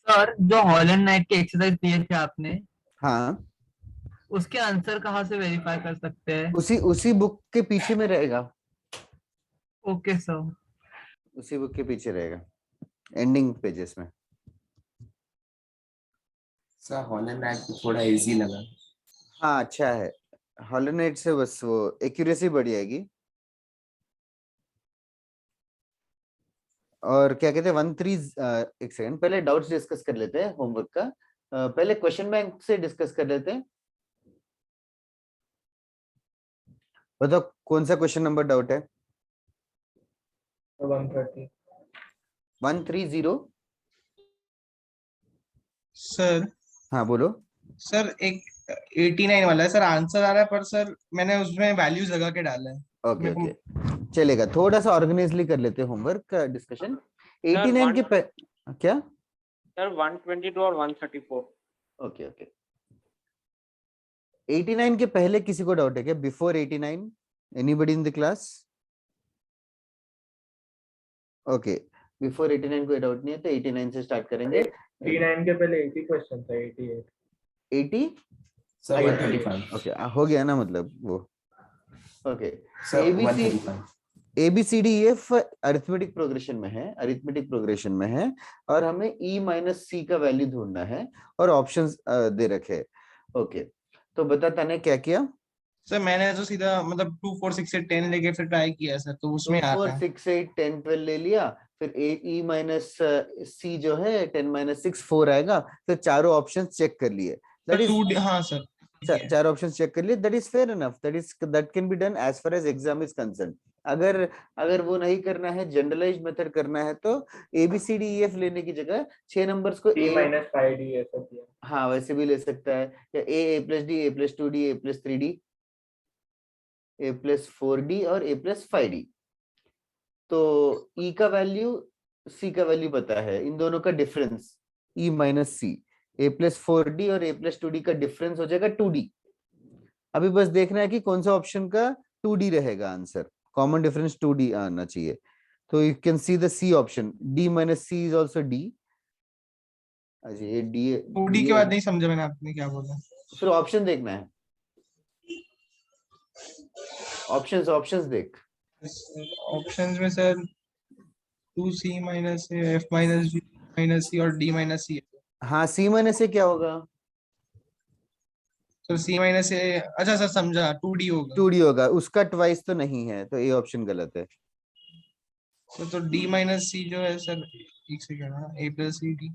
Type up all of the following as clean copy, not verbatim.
Sir जो Holland night के exercise दिए थे आपने, हाँ, उसके आंसर कहाँ से वेरीफाई कर सकते हैं? उसी उसी बुक के पीछे में रहेगा। Okay sir. उसी बुक के पीछे रहेगा, एंडिंग पेजेस में। सर हॉलैंड नाइट तो थोड़ा इजी लगा। हाँ अच्छा है, हॉलैंड नाइट से बस वो एक्यूरेसी बढ़ जाएगी। और क्या कहते हैं 1-3, एक सेकंड, पहले डाउट्स डिस्कस कर लेते हैं होमवर्क का। पहले क्वेश्चन बैंक से डिस्कस कर लेते हैं। बताओ कौन सा क्वेश्चन नंबर डाउट है? 130। 130। सर हाँ बोलो। सर एक 89 वाला है सर, आंसर आ रहा है पर सर मैंने उसमें वैल्यूज लगा के डाला है। ओके मेरे ओके, चलेगा, थोड़ा सा ऑर्गेनाइजली कर लेते हैं होमवर्क का डिस्कशन। 89 के क्या? सर 122 और 134। ओके ओके, 89 के पहले किसी को डाउट है क्या? Before 89, anybody in the class? Okay, before 89 कोई डाउट नहीं है, तो 89 से स्टार्ट करेंगे। 89 के पहले 80 क्वेश्चन था, 88। 80? सर 135। ओके, हो गया ना मतलब वो। Okay, sir 135। ABCDEF arithmetic progression में है, अरिथमेटिक प्रोग्रेशन में है, और हमें E माइनस C का वैल्यू ढूंढना है, और ऑप्शंस दे रखे। ओके, तो बता तने क्या किया? सर मैंने तो सीधा मतलब 2 4 6 से 10 लेके फिर ट्राई किया सर, तो उसमें आ 4 रहा है। 6 8 10 12 ले लिया, फिर E माइनस C जो है 10 माइनस 6 4 आएगा, फिर चारों ऑप्शंस चेक कर लिए। दैट इज, हाँ सर चार ऑप्शंस चेक कर लिए, that is fair enough, that can be done as far as exam is concern. अगर अगर वो नहीं करना है, जनरलाइज्ड मेथड करना है, तो ABCDEF लेने की जगह 6 नंबर्स को T A, minus 5D ऐसा किया। हाँ वैसे भी ले सकता है, या A plus D, A plus 2D, A plus 3D, A plus 4D और A प्लस 5D। तो E का वैल्यू, C का वैल्यू पता है, इन दोनों का difference E minus C, A plus 4D और A प्लस 2D का डिफरेंस हो जाएगा 2D। अभी बस देखना है कि कौन सा ऑप्शन का 2D रहेगा आंसर, कॉमन डिफरेंस 2D आना चाहिए। तो you can see the C option, D minus C is also D। अच्छा ये D, 2D के बाद नहीं समझा मैंने आपने क्या बोला। फिर ऑप्शन देखना है, ऑप्शंस देख। ऑप्शंस में sir 2C minus F minus G minus C और D माइनस C। हाँ C माइनस से क्या होगा? सर C माइनस से, अच्छा सर समझा, 2D होगा। 2D होगा, उसका ट्वाइस तो नहीं है, तो ये ऑप्शन गलत है। तो D माइनस C जो है सर, एक सेकंड, हाँ A प्लस C D,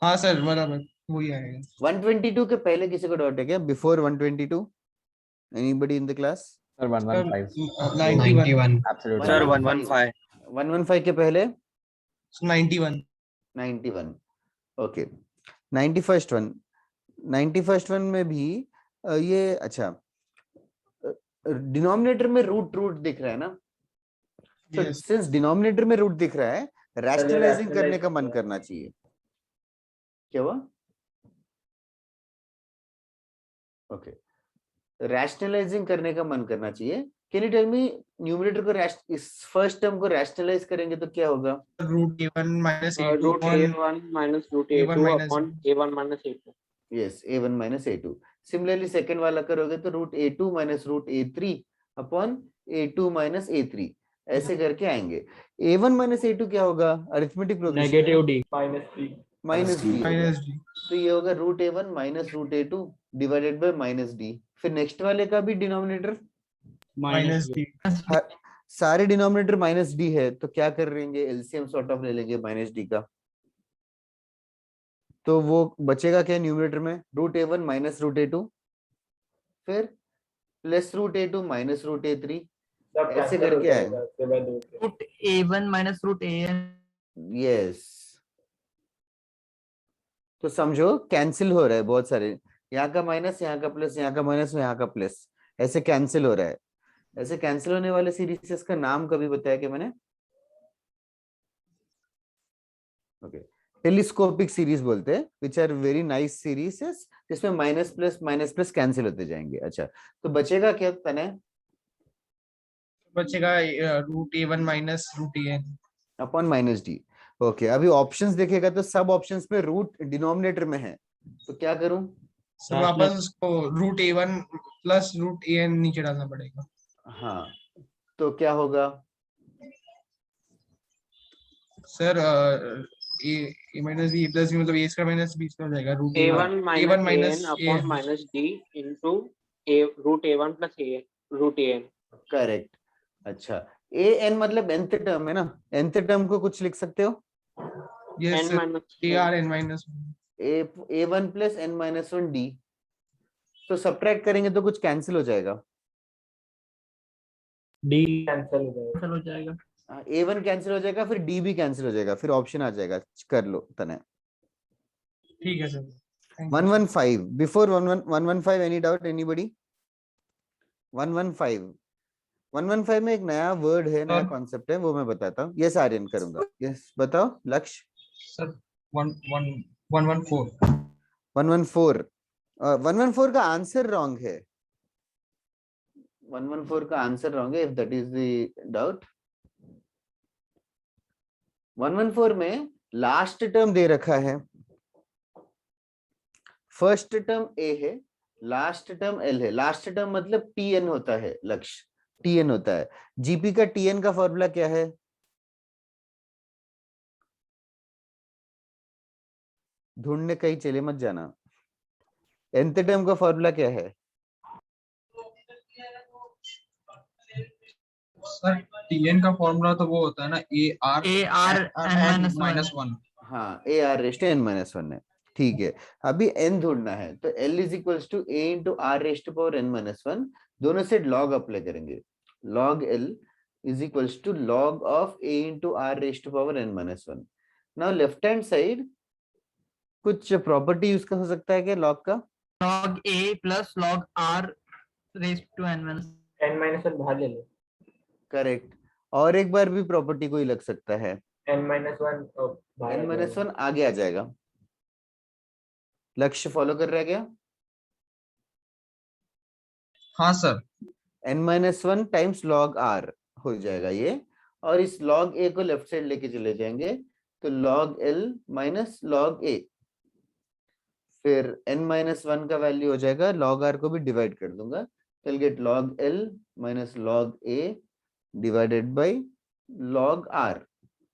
हाँ सर बराबर वही आएगा। 122 के पहले किसी को डाउट है क्या? Before 122, anybody in the class? Sir 115। 91। Absolutely sir 115 115 के पहले 91। 91। Okay, 91st one, 91st one में भी ये अच्छा, डिनोमिनेटर में रूट रूट दिख रहा है ना, तो Yes. सिंस डिनोमिनेटर में रूट दिख रहा है, रैशनलाइजिंग करने का मन करना चाहिए। क्या हुआ? ओके, रैशनलाइजिंग करने का मन करना चाहिए। Can you tell me, numerator को इस फर्स्ट टर्म को रैशनलाइज करेंगे तो क्या होगा? Root A1 minus A2 root A1 minus root A1 A2 minus upon A1 minus A2। Yes, A1 minus A2। Similarly second वाला करोगे तो root A2 minus root A3 upon A2 minus A3, ऐसे करके आएंगे। A1 माइनस A2 क्या होगा? Arithmetic progression, negative D। -D। Minus D होगा। Minus D। तो ये होगा root A1 minus root A2 divided by minus D। फिर नेक्स्ट वाले का भी डिनोमिनेटर माइनस D। सारे डिनोमिनेटर माइनस D है, तो क्या कर लेंगे? एलसीएम सॉर्ट ऑफ ले लेंगे माइनस D का। तो वो बचेगा क्या न्यूमरेटर में? Root A1 minus root A2, फिर plus root A2 minus root A3, ऐसे करके आएगा। Root A1 minus root AN। Yes, तो समझो कैंसिल हो रहा है बहुत सारे, यहाँ का माइनस, यहाँ का प्लस, यहाँ का माइनस, यहाँ का प्लस, ऐसे कैंसिल हो रहा है। ऐसे कैंसिल होने वाले सीरीज का नाम कभी बताया कि मैंने? ओके, टेलीस्कोपिक सीरीज बोलते हैं, which are very nice series जिसमें माइनस प्लस कैंसिल होते जाएंगे। अच्छा, तो बचेगा क्या तने? बचेगा root A1 minus root AN upon minus D। Okay अभी ऑप्शंस देखेगा तो सब ऑप्शंस में रूट डिनोमिनेटर में है, तो क्या करूं? सर वापस उसको √a1 प्लस √an नीचे डालना पड़ेगा। हाँ तो क्या होगा? Sir a minus b plus b मतलब a square minus b square हो जाएगा A1 a1 minus minus an upon minus d into √a1 plus √an. Correct. अच्छा ए एन मतलब nth टर्म है ना, nth टर्म को कुछ लिख सकते हो? Yes n sir minus ar n minus a one plus n minus one d, तो सब्ट्रैक्ट करेंगे तो कुछ कैंसिल हो जाएगा। D कैंसिल हो जाएगा। चलो जाएगा। ए वन कैंसिल हो जाएगा, फिर डी भी कैंसिल हो जाएगा, फिर ऑप्शन आ जाएगा, कर लो तने। ठीक है sir. 115 before 115 any doubt anybody? 115 में एक नया वर्ड है, नया कॉन्सेप्ट है, वो मैं बताता हूँ। यस आर्यन करूंगा। यस बताओ लक्ष्य। सर 114 114 114 का आंसर रॉन्ग है। 114 का आंसर रॉन्ग है, if that is the doubt. 114 में लास्ट टर्म दे रखा है, फर्स्ट टर्म ए है, लास्ट टर्म एल है। लास्ट टर्म मतलब टीएन होता है लक्ष्य, टीएन होता है। जीपी का टीएन का फॉर्मूला क्या है? ढूंढने कहीं चले मत जाना। nth टर्म का फॉर्मूला क्या है? सर tn का फॉर्मूला तो वो होता है ना ar(n-1). हाँ a r raised n minus one है, ठीक है। अभी एन ढूंढना है तो l is equals to a into r raised power n minus one, दोनों से लॉग अप्लाई करेंगे। Log l is equals to log of a into r raised power n minus one. Now left hand side कुछ property use कर हो सकता है क्या log का? log a plus log r raised to n minus n-1 बाहर ले लो। Correct. और एक बार भी प्रॉपर्टी कोई लग सकता है, n-1 बाहर एन आ माइनस जाएगा। वन आगे आ जाएगा। लक्ष्य फॉलो कर रहा है क्या? हाँ sir. n minus one times log are हो जाएगा ये, और इस लॉग ए को लेफ्ट साइड लेके चले जाएंगे तो लॉग एल माइनस लॉग ए, फिर n माइनस वन का वैल्यू हो जाएगा, लॉग आर को भी डिवाइड कर दूंगा, तो get log l minus log a divided by log r,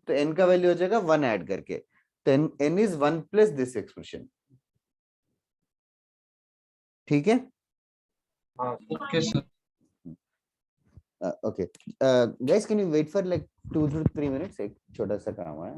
तो n का वैल्यू हो जाएगा 1 ऐड करके, तो n is 1 plus this expression. ठीक है, हाँ okay sir. Okay guys can you wait for like 2 to 3 minutes, एक छोटा सा काम है।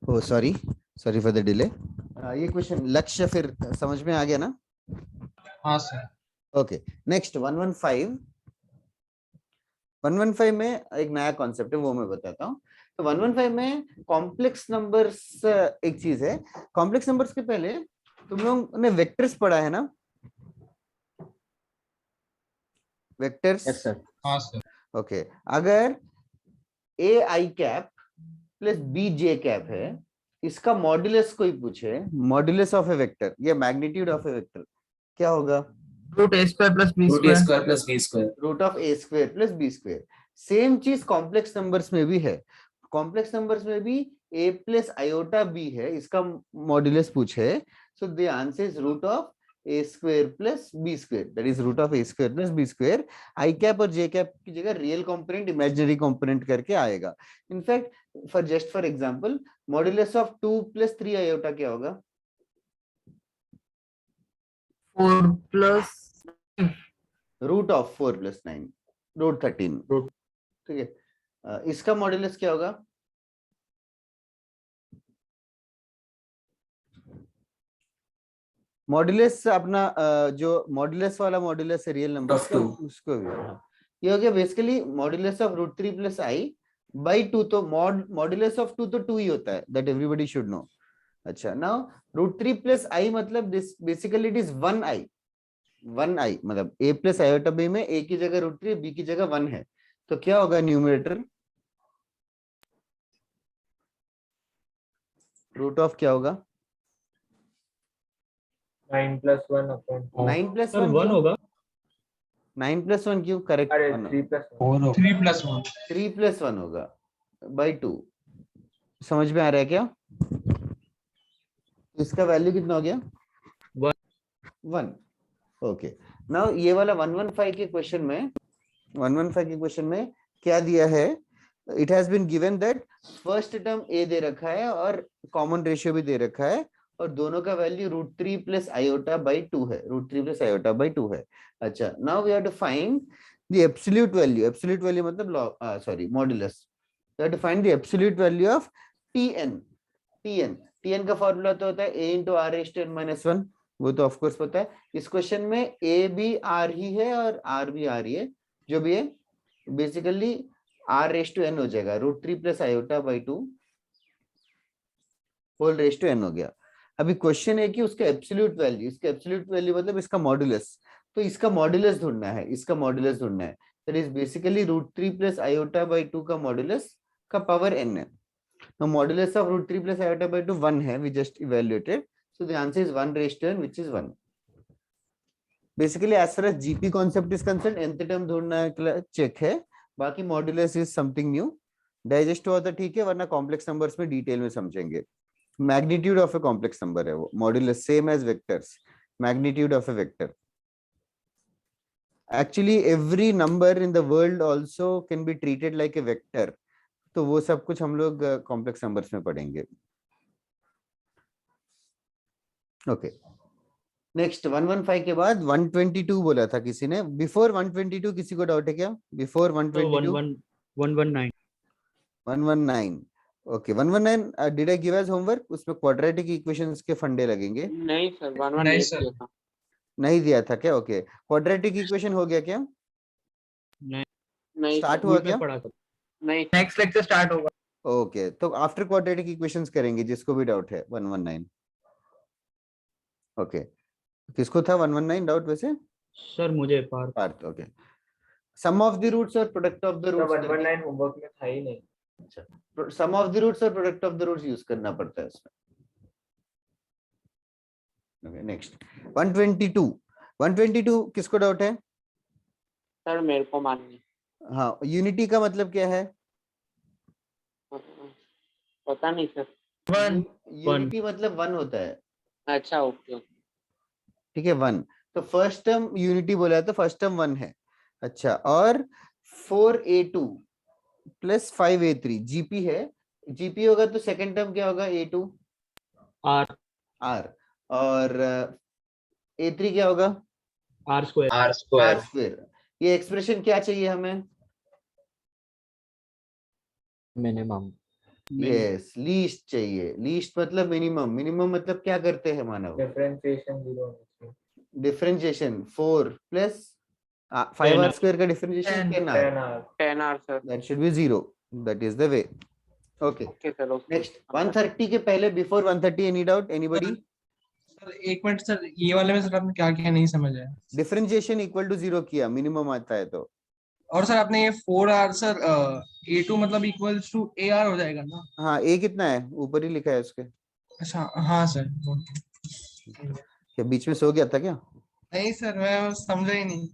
Oh sorry, sorry for the delay. ये क्वेश्चन लक्ष्य फिर समझ में आ गया ना? हाँ सर। ओके नेक्स्ट 115 में एक नया कॉन्सेप्ट है वो मैं बताता हूँ। तो 115 में कॉम्प्लेक्स नंबर्स एक चीज है। कॉम्प्लेक्स नंबर्स के पहले तुम लोगों ने वेक्टर्स पढ़ा है ना, वेक्टर्स? Yes sir. हाँ सर। ओके अगर a i cap plus b j cap है, इसका मॉड्यूलस कोई पूछे, मॉड्यूलस ऑफ ए वेक्टर या मैग्नीट्यूड ऑफ ए वेक्टर, क्या होगा? Root a square plus b root a square. Square plus b square. Root of a square plus b square. Same चीज complex numbers में भी है। Complex numbers में भी a plus iota b है, इसका मॉड्यूलस पूछे, so the answer is root of a square plus b square, that is root of a square plus b square. I cap और j cap की जगह real component imaginary component करके आएगा। In fact for example modulus of 2 plus 3 आयोटा क्या होगा? 4 plus root of 4 plus 9, root 13। ठीक है, इसका मॉड्यूलस क्या होगा? मॉड्यूलस अपना जो मॉड्यूलस वाला मॉड्यूलस है रियल नंबर Of two. उसको भी ये हो गया basically modulus of root 3 plus i by 2। तो मॉड्यूलस ऑफ 2 तो 2 ही होता है, दैट एवरीबॉडी शुड नो। अच्छा नाउ रूट 3 प्लस आई मतलब this basically it is 1i। 1i मतलब a प्लस आयोटा b में a की जगह रूट 3 b की जगह 1 है, तो क्या होगा न्यूमरेटर? रूट ऑफ क्या होगा? 9 plus 1 upon 9 प्लस सर 1 1 होगा। 9 प्लस 1 क्यों? करेक्ट अरे 3 plus 1 4 3+1। 3 प्लस 1 होगा बाई 2। समझ में आ रहा है क्या? इसका वैल्यू कितना हो गया? 1। ओके नाउ ये वाला 115 के क्वेश्चन में 115 के क्वेश्चन में क्या दिया है? It has been given that first term a दे रखा है और कॉमन रेशियो भी दे रखा है, और दोनों का value root 3 plus iota by 2 है। रूट 3 प्लस आयोटा बाई 2 है। अच्छा now we have to find the absolute value. Absolute value मतलब sorry modulus. We have to find the absolute value of tn। tn का formula तो होता है a into r raise to n minus 1, वो तो of course पता है। इस क्वेश्चन में a भी r ही है और r भी r ही है, जो भी है basically r raise to n हो जाएगा। Root 3 plus iota by 2 whole raise to n हो गया। अभी क्वेश्चन है कि उसका एब्सोल्यूट वैल्यू, इसका एब्सोल्यूट वैल्यू मतलब इसका मॉड्यूलस, तो इसका मॉड्यूलस ढूंढना है, इसका मॉड्यूलस ढूंढना है। That is basically root 3 plus iota by 2 का मॉड्यूलस का पावर n है। Now modulus of root 3 plus iota by 2 1 है, we just evaluated, so the answer is 1 raised to n, which is 1. Basically as far as GP concept is concerned, nth term ढूंढना check है, बाकी modulus is something new. Digest हुआ तो ठीक है, वरना complex numbers में डिटेल में समझेंगे। Magnitude of a complex number है वो, modulus same as vectors, magnitude of a vector. Actually every number in the world also can be treated like a vector, तो वो सब कुछ हम लोग कॉम्प्लेक्स नंबर्स में पढ़ेंगे। ओके नेक्स्ट 115 के बाद 122 बोला था किसी ने। बिफोर 122 किसी को डाउट है क्या? Before 122 119 119 okay 119 did I give as homework? उसमें क्वाड्रेटिक इक्वेशंस के फंडे लगेंगे। नहीं सर 1 1 नहीं नहीं सर। किया था। नहीं दिया था क्या? ओके क्वाड्रेटिक इक्वेशन हो गया क्या? नहीं स्टार्ट सर, हुआ स्कूल क्या? में पढ़ा था। नहीं नेक्स्ट लेक्चर स्टार्ट होगा। ओके तो आफ्टर क्वाड्रेटिक इक्वेशंस करेंगे जिसको भी डाउट है 119। ओके किसको था 119 डाउट? वैसे सर मुझे पार Parth. Okay sum of the roots और product of the two roots 119 homework में था ही नहीं। अच्छा सम ऑफ द रूट्स और product of the roots use करना पड़ता है इसमें। ओके नेक्स्ट 122 किसको डाउट है? सर मेरे को माननी हाँ यूनिटी का मतलब क्या है? पता नहीं सर। 1 यूनिटी मतलब 1 होता है। अच्छा ओके। ठीक है 1, तो फर्स्ट टर्म यूनिटी बोला है तो फर्स्ट टर्म 1 है। अच्छा और 4a2 प्लस 5a3 जीपी है। जीपी होगा तो सेकंड टर्म क्या होगा? a2 आर r, और a3 क्या होगा? R square R r square। Square. ये एक्सप्रेशन क्या चाहिए हमें? मिनिमम यस लीस्ट चाहिए। लीस्ट मतलब मिनिमम, मिनिमम मतलब क्या करते हैं मानव? डिफरेंशिएशन 0 होना चाहिए। डिफरेंशिएशन 4 प्लस 5r स्क्वायर का differentiation 10r 10 hours. 10 hours, sir. that should be 0. That is the way. Okay. Okay, sir. Okay. Next 130 के पहले before 130 any doubt anybody? Sir एक मिनट सर, ये वाले में सर आपने क्या किया नहीं समझ आया। डिफरेंशिएशन इक्वल टू 0 किया, मिनिमम आता है तो। और सर आपने ये 4r सर a2 मतलब इक्वल्स टू ar हो जाएगा ना? हाँ a कितना है ऊपर ही लिखा है उसके। अच्छा हाँ सर। क्या बीच में सो गया था क्या? नहीं सर मैं समझा ही नहीं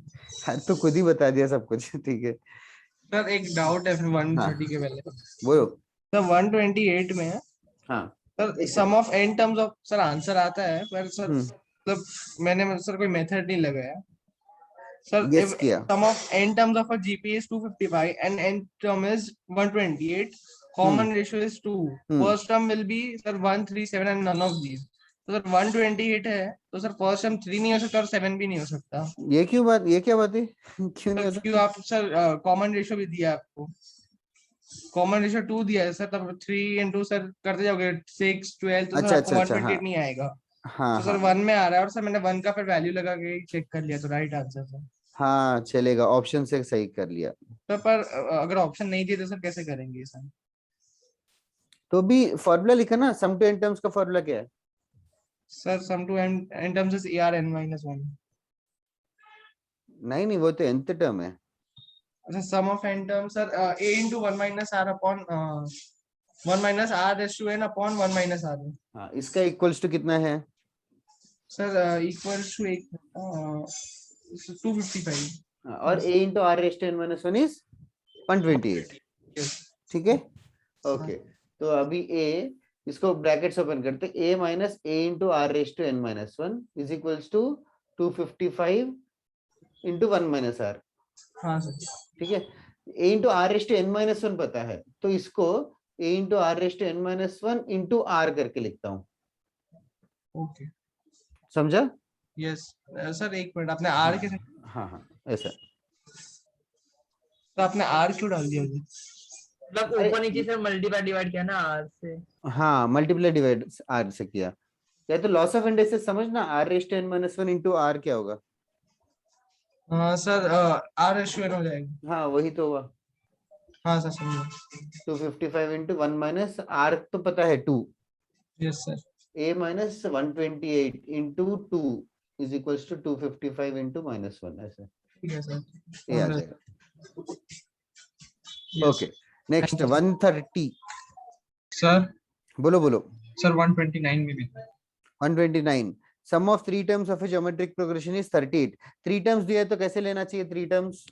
हाँ तो खुद ही बता दिया सब कुछ। ठीक है सर, एक डाउट है फिर 130 के पहले। बोलो। सर 128 में हाँ sir sum of n terms of sir answer आता है, पर सर मतलब मैंने सर कोई मेथड नहीं लगाया सर। Guess किया। Sum of n terms of a GPA is 255 and n term is 128, common ratio is 2, first term will be sir 137 and none of these, तो सर 128 है तो सर फर्स्ट टर्म 3 नहीं हो सकता और 7 भी नहीं हो सकता। ये क्यों बात, ये क्या बात है? क्यों नहीं हो सकता? क्यों आप सर कॉमन रेशियो भी दिया आपको, कॉमन रेशियो 2 दिया है सर, तब 3 into सर करते जाओगे 6 12 तो अच्छा, सर आपको अच्छा, अच्छा, 128 हाँ। नहीं आएगा। हाँ तो सर हाँ 1 में आ रहा है और सर मैंने 1 का फिर वैल्यू लगा के चेक कर लिया तो राइट आंसर सर। हाँ चलेगा, ऑप्शन से सही कर लिया। तो पर अगर ऑप्शन नहीं दिए तो सर कैसे करेंगे सर? तो भी फॉर्मूला लिखा ना, सम टू n टर्म्स का फॉर्मूला क्या है? Sir sum to n terms is ar n minus 1। नहीं नहीं वो तो nth टर्म है। अच्छा sum of n terms sir a into 1 minus r upon 1 minus r raised to n upon 1 minus r। हाँ इसका इक्वल्स टू कितना है? Sir equals to 255। हाँ, और a into r raised to n minus 1 is 128। ठीक है okay. तो अभी a इसको ब्रैकेट्स ओपन करते, a minus a into r raised to n minus 1 is equals to 255 into 1 minus r। हाँ सर। ठीक है, a into r raised to n minus 1 पता है तो इसको a into r raised to n minus 1 into r करके लिखता हूँ। ओके समझा? Yes sir. एक मिनट, आपने r कैसे, हाँ हाँ ऐसा। तो आपने r क्यों डाल दिया मुझे? मतलब ऊपर नीचे से मल्टीप्लाई डिवाइड किया ना आर से। हाँ मल्टीप्लाई डिवाइड r से किया। या तो लॉस ऑफ इंडेक्सेस समझना, r raised to n minus 1 into r क्या होगा? हाँ सर r रेशियो हो जाएगा। हाँ वही तो हुआ, हाँ सर समझा। 255 into 1 minus r तो पता है 2, yes sir. a minus 128 into 2 is equals to 255 into minus 1 ऐसे ठीक है सर। ये आ जाएगा। Okay next 130। सर बोलो बोलो। सर 129 में भी 129 sum of 3 terms of a geometric progression is 38। 3 terms दिया है तो कैसे लेना चाहिए 3 terms?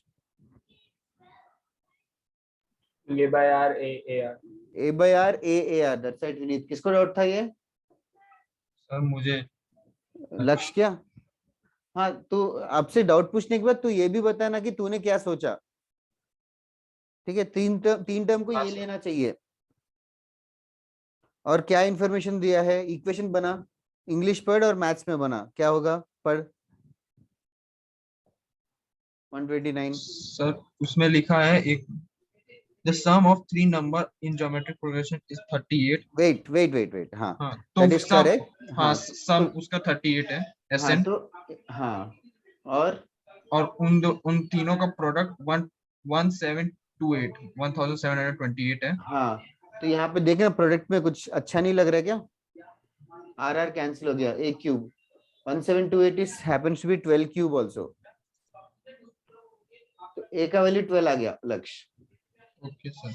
A by R, A R. a by r a r that's right. Vineet किसको डाउट था ये? सर मुझे। लक्ष्य क्या? हाँ तो आपसे डाउट पूछने के बाद तू ये भी बताना कि तूने क्या सोचा। ठीक है, 3 टर्म को ये लेना चाहिए। और क्या इंफॉर्मेशन दिया है? इक्वेशन बना, इंग्लिश पढ़ और मैथ्स में बना। क्या होगा पढ़? 129 सर उसमें लिखा है एक the sum of 3 number in geometric progression is 38। Wait हाँ हाँ तो that is उसका, correct। हाँ सम उसका 38 है हाँ SN। तो हाँ और उन तीनों का प्रोडक्ट 1728 है। हाँ तो यहाँ पे देखना प्रोडक्ट में कुछ अच्छा नहीं लग रहा है क्या? आर कैंसिल हो गया, a cube 1728 is happens to be 12 cube also, तो a का वैल्यू 12 आ गया लक्ष्य। Okay sir.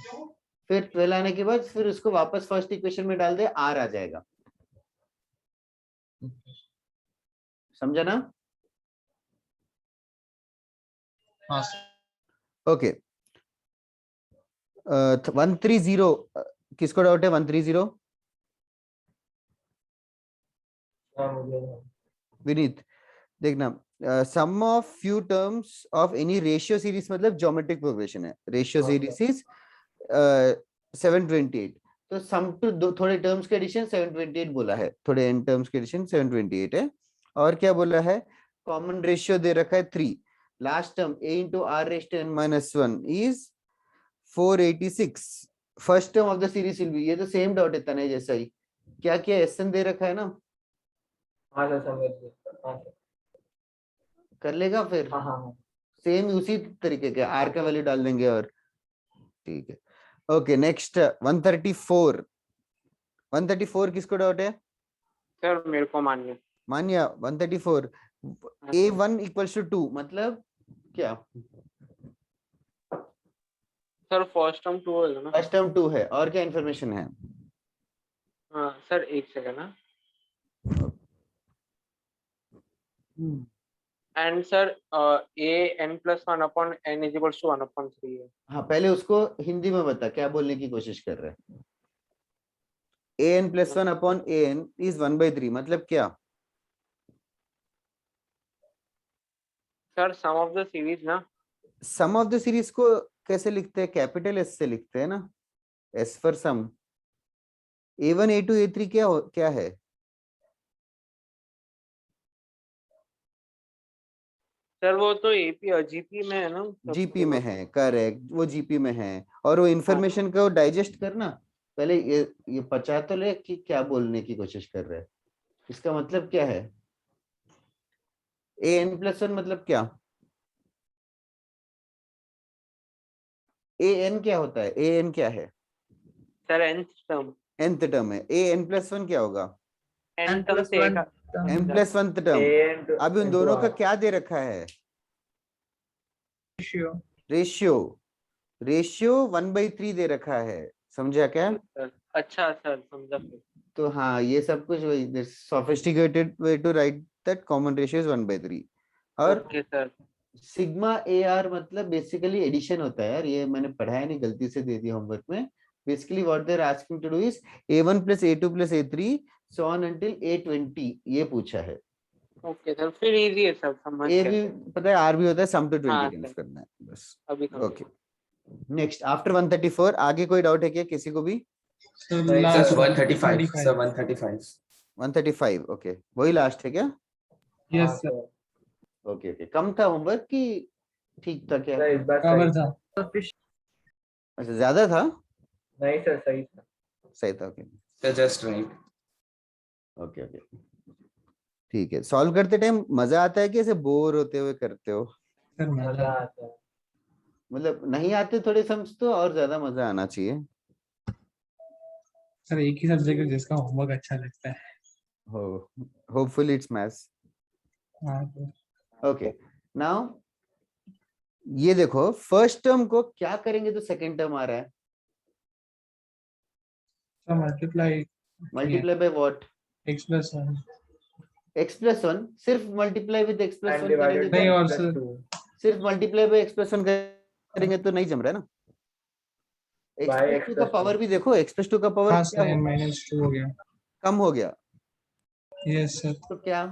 फिर 12 आने के बाद फिर उसको वापस फर्स्ट इक्वेशन में डाल दे, r आ जाएगा। समझा ना? हाँ सर। ओके 130 किसको डाउट है? 130 हाँ मुझे विनीत देखना, sum of few terms of any ratio series मतलब ज्योमेट्रिक प्रोग्रेशन है, रेशियो सीरीज इज 728। तो सम टू थोड़े टर्म्स के एडिशन 728 बोला है, थोड़े n टर्म्स के एडिशन 728 है। और क्या बोला है? कॉमन रेशियो दे रखा है 3। Last term a into r raised to n minus 1 is 486। First term of the series will be, ये तो सेम डाउट है तने जैसा ही। क्या क्या एसएन दे रखा है ना? हाँ सर समझ गया। हाँ सर कर लेगा फिर हाँ हाँ हाँ सेम उसी तरीके के आर का वैल्यू डाल देंगे और ठीक है। ओके नेक्स्ट 134 किसको डाउट है? सर मेरे को मानिए। मानिया 134 a1 इक्वल्स टू 2 मतलब क्या? सर फर्स्ट टर्म 2 होगा ना? फर्स्ट टर्म 2 है और क्या इन्फॉर्मेशन है? हाँ सर एक सेकंड ना। And sir a n plus 1 upon n is equals to 1 upon 3 है। हाँ पहले उसको हिंदी में बता क्या बोलने की कोशिश कर रहे हैं। an plus 1 upon an is 1/3 मतलब क्या? Sir sum of the series ना। सम ऑफ द सीरीज को कैसे लिखते हैं? कैपिटल एस से लिखते हैं ना, S for some. a1 a2 a3 क्या है? सर वो तो एपी जीपी में है ना? जीपी में है, करेक्ट, वो जीपी में है। और वो इंफॉर्मेशन को डाइजेस्ट करना, पहले ये पचा तो ले कि क्या बोलने की कोशिश कर रहे हैं। इसका मतलब क्या है? an plus 1 मतलब क्या? an क्या होता है? an क्या है? Sir nth term. nth term है। an plus 1 क्या होगा? n टर्म से एक n plus 1th टर्म। अब उन दोनों का क्या दे रखा है? रेशियो 1/3 दे रखा है, समझा क्या? अच्छा सर समझा फिर। तो हाँ ये सब कुछ वही sophisticated way to write that common ratio is 1/3। और okay sir. Sigma a r मतलब बेसिकली एडिशन होता है यार, ये मैंने पढ़ाया नहीं, गलती से दे दिया होमवर्क में। Basically what they are asking to do is a1 plus a2 plus a3 so on until a20 ये पूछा है। ओके सर फिर इजी है सर, समझ ए गया। भी पता है, आर भी होता है, सम टू 20 हाँ, टाइम्स सर। करना है बस। अभी समझ ओके नेक्स्ट आफ्टर 134 आगे कोई डाउट है क्या किसी को भी? So नहीं, last सर 135 135. सर 135 135 ओके वही लास्ट है क्या? Yes sir. ओके ओके कम था होमवर्क कि ठीक था क्या? सर इस बार बराबर सही था। अच्छा ज्यादा था? नहीं सर सही था। सही था okay sir just right. Okay okay ठीक है। सॉल्व करते टाइम मजा आता है कि ऐसे बोर होते हुए करते हो? सर मजा मजा आता है। मतलब नहीं आते थोड़े समझ तो और ज्यादा मजा आना चाहिए। सर एक ही सब्जेक्ट है जिसका होमवर्क अच्छा लगता है। हो होपफुली इट्स मैथ्स। हाँ तो ओके नाउ ये देखो फर्स्ट टर्म को क्या करेंगे तो सेकंड टर्म आ रहा है। Sir multiply multiply by what? x plus 1 x plus 1 सिर्फ multiply with x plus And 1 divided करेंगे नहीं by तो और plus सर 2. सिर्फ मल्टीप्लाई बाय x plus 1 करेंगे तो नहीं जम रहा है ना। x By plus x 2 का plus पावर 2. भी देखो, x plus 2 का पावर हाँ क्या सर हो -2 हो गया। कम हो गया यस सर। तो क्या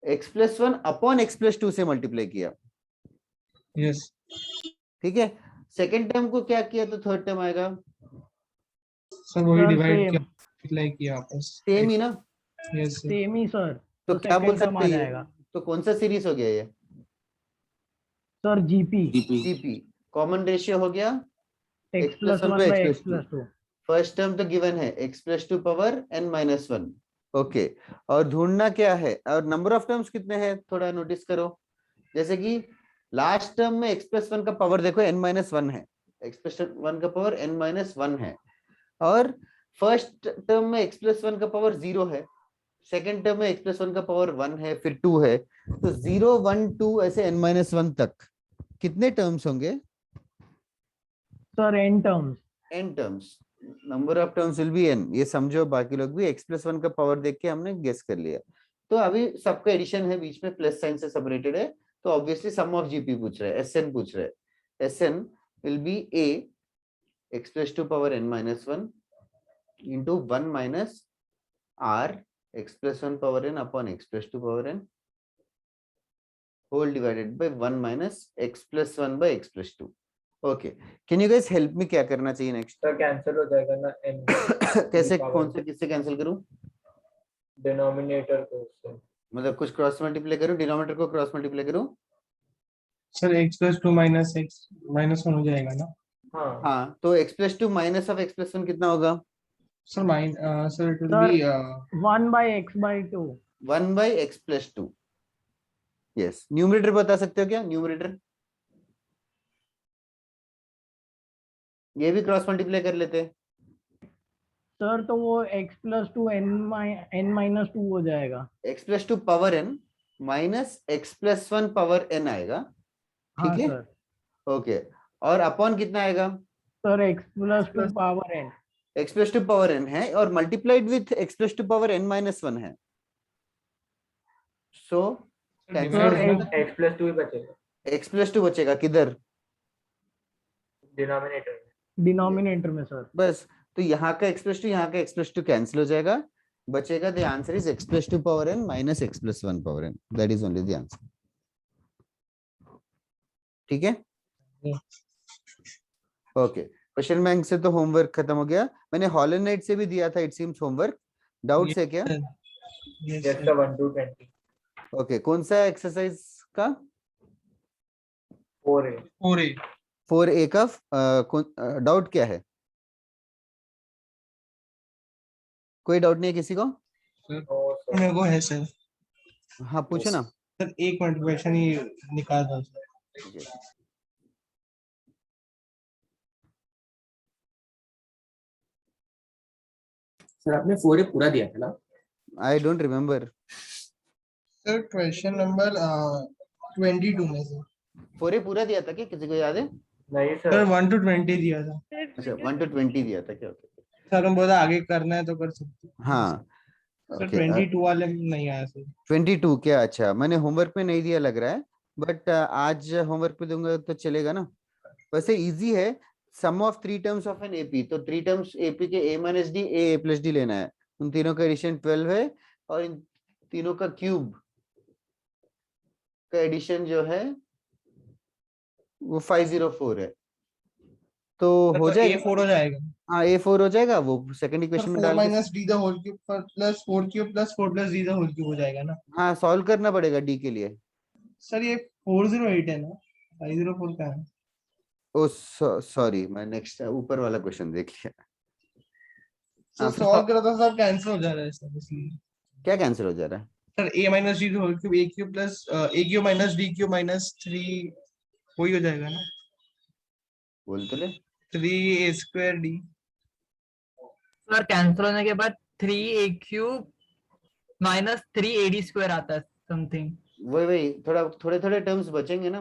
x plus 1 upon x plus 2 से मल्टीप्लाई किया, यस ठीक है। सेकंड टर्म को क्या किया तो थर्ड टर्म आएगा सर वही सर डिवाइड सेम किया मल्टीप्लाई किया वापस। सेम ही ना। Yes sir. सेम ही सर। तो क्या बोल सेकंड टर्म सकते आ हैं ये? जाएगा तो कौन सा सीरीज हो गया ये? Sir GP GP. Common ratio हो गया x x plus plus 1 1 by by x x plus 2। plus 2। First term तो गिवन है x plus 2 power n minus 1 okay. और ढूंढना क्या है, और नंबर ऑफ टर्म्स कितने हैं थोड़ा नोटिस करो। जैसे कि लास्ट टर्म में x plus 1 का पावर देखो n minus 1 है, x plus 1 का पावर n minus 1 है। और फर्स्ट टर्म में x plus 1 का पावर 0 है, सेकेंड टर्म में x plus 1 का पावर 1 है, फिर 2 है। तो 0 1 2 ऐसे n minus 1 तक कितने टर्म्स होंगे? Sir n terms. n terms, number of terms will be n। ये समझो, बाकी लोग भी x plus 1 का पावर देख के हमने गेस कर लिया। तो अभी सबका एडिशन है, बीच में प्लस साइन से सेपरेटेड है, तो ऑब्वियसली सम ऑफ जीपी पूछ रहे हैं, sn पूछ रहे हैं। sn will be a x plus 2 power n minus 1 into 1 minus r x plus 1 power n upon x plus 2 power n whole divided by 1 minus x plus 1 by x plus 2। Okay can you guys help me, क्या करना चाहिए next? Sir cancel हो जाएगा ना n कैसे, power कौन से किससे कैंसिल करूं? डिनोमिनेटर को उससे। मतलब कुछ क्रॉस मल्टीप्लाई करूं, डिनोमिनेटर को क्रॉस मल्टीप्लाई करूं? Sir x plus 2 minus x minus 1 हो जाएगा ना? हाँ हाँ तो x plus 2 minus of x plus 1 कितना होगा? Sir sir it will Sir, be 1 by x by 2। 1 by x plus 2 yes, numerator बता सकते हो क्या? न्यूमरेटर ये भी क्रॉस मल्टीप्लाई कर लेते हैं। सर तो वो x plus two n minus two हो जाएगा। x plus two power n minus x plus one power n आएगा, हाँ ठीक है? सर। ओके, और अपॉन कितना आएगा? Sir x plus two power n। x plus two power n है और multiplied with x plus two power n minus one है, सो कैंसिल हो सर जाएगा। x प्लस टू ही बचेगा x प्लस टू बचेगा किधर? डिनोमिनेटर में। डिनोमिनेटर में सर। बस, तो यहाँ का x प्लस टू यहाँ का x प्लस टू कैंसिल हो जाएगा, बचेगा the answer is x plus two power n minus x plus one power n, that is only the answer. ठीक है, ओके। क्वेश्चन बैंक से तो होमवर्क खत्म हो गया। मैंने हॉलैंड नाइट से भी दिया था इट सीम्स होमवर्क, डाउट्स है क्या? Yes, Yes sir. sir, 1 to 20 okay, कौन सा एक्सरसाइज का? 4A। 4A। 4A का डाउट क्या है? कोई डाउट नहीं है किसी को? No sir। मेरे को है सर। हाँ पूछो ना। सर एक मिनट क्वेश्चन ही निकाल दो सर। Okay. सर आपने 4A पूरा दिया था ना? I don't remember. Sir question number 22 में से 4A पूरा दिया था क्या, किसी को याद है? नहीं सर सर। 1 to 20 दिया था। अच्छा 1 to 20 दिया था क्या? ओके सर हम बोला आगे करना है तो कर सकते हैं। हाँ सर ओके। 22 वाले में नहीं आया सर। 22 क्या? अच्छा मैंने होमवर्क में नहीं दिया लग रहा है, बट आज होमवर्क पे दूंगा तो चलेगा ना? वैसे इजी है, sum of three terms of an AP, तो थ्री टर्म्स एपी के a minus d a plus d लेना है। उन तीनों का एडिशन 12 है और इन तीनों का क्यूब का एडिशन जो है वो 504 है, तो हो जाएगा। A4 हो जाएगा। हाँ A4 हो जाएगा, वो सेकंड सर इक्वेशन में 4 डाल के। Minus d the whole cube plus 4 cube plus 4 plus d the whole cube हो जाएगा ना? हाँ सॉल्व करना पड़ेगा डी के लिए। सर ये 408 है ना? 504 का है। ओ सॉरी, मैं नेक्स्ट ऊपर वाला क्वेश्चन देख लिया। सर हाँ, सॉल्व करा था सब कैंसिल हो जा रहा है सर इसलिए। क्या कैंसिल हो जा रहा है? Sir a minus d whole cube a cube plus a cube minus d cube minus 3 वही हो जाएगा ना? बोल तो ले। 3a square d। Sir cancel होने के बाद 3a³ माइनस 3AD स्क्वायर आता है समथिंग। वही वही थोड़ा थोड़े थोड़े टर्म्स बचेंगे ना।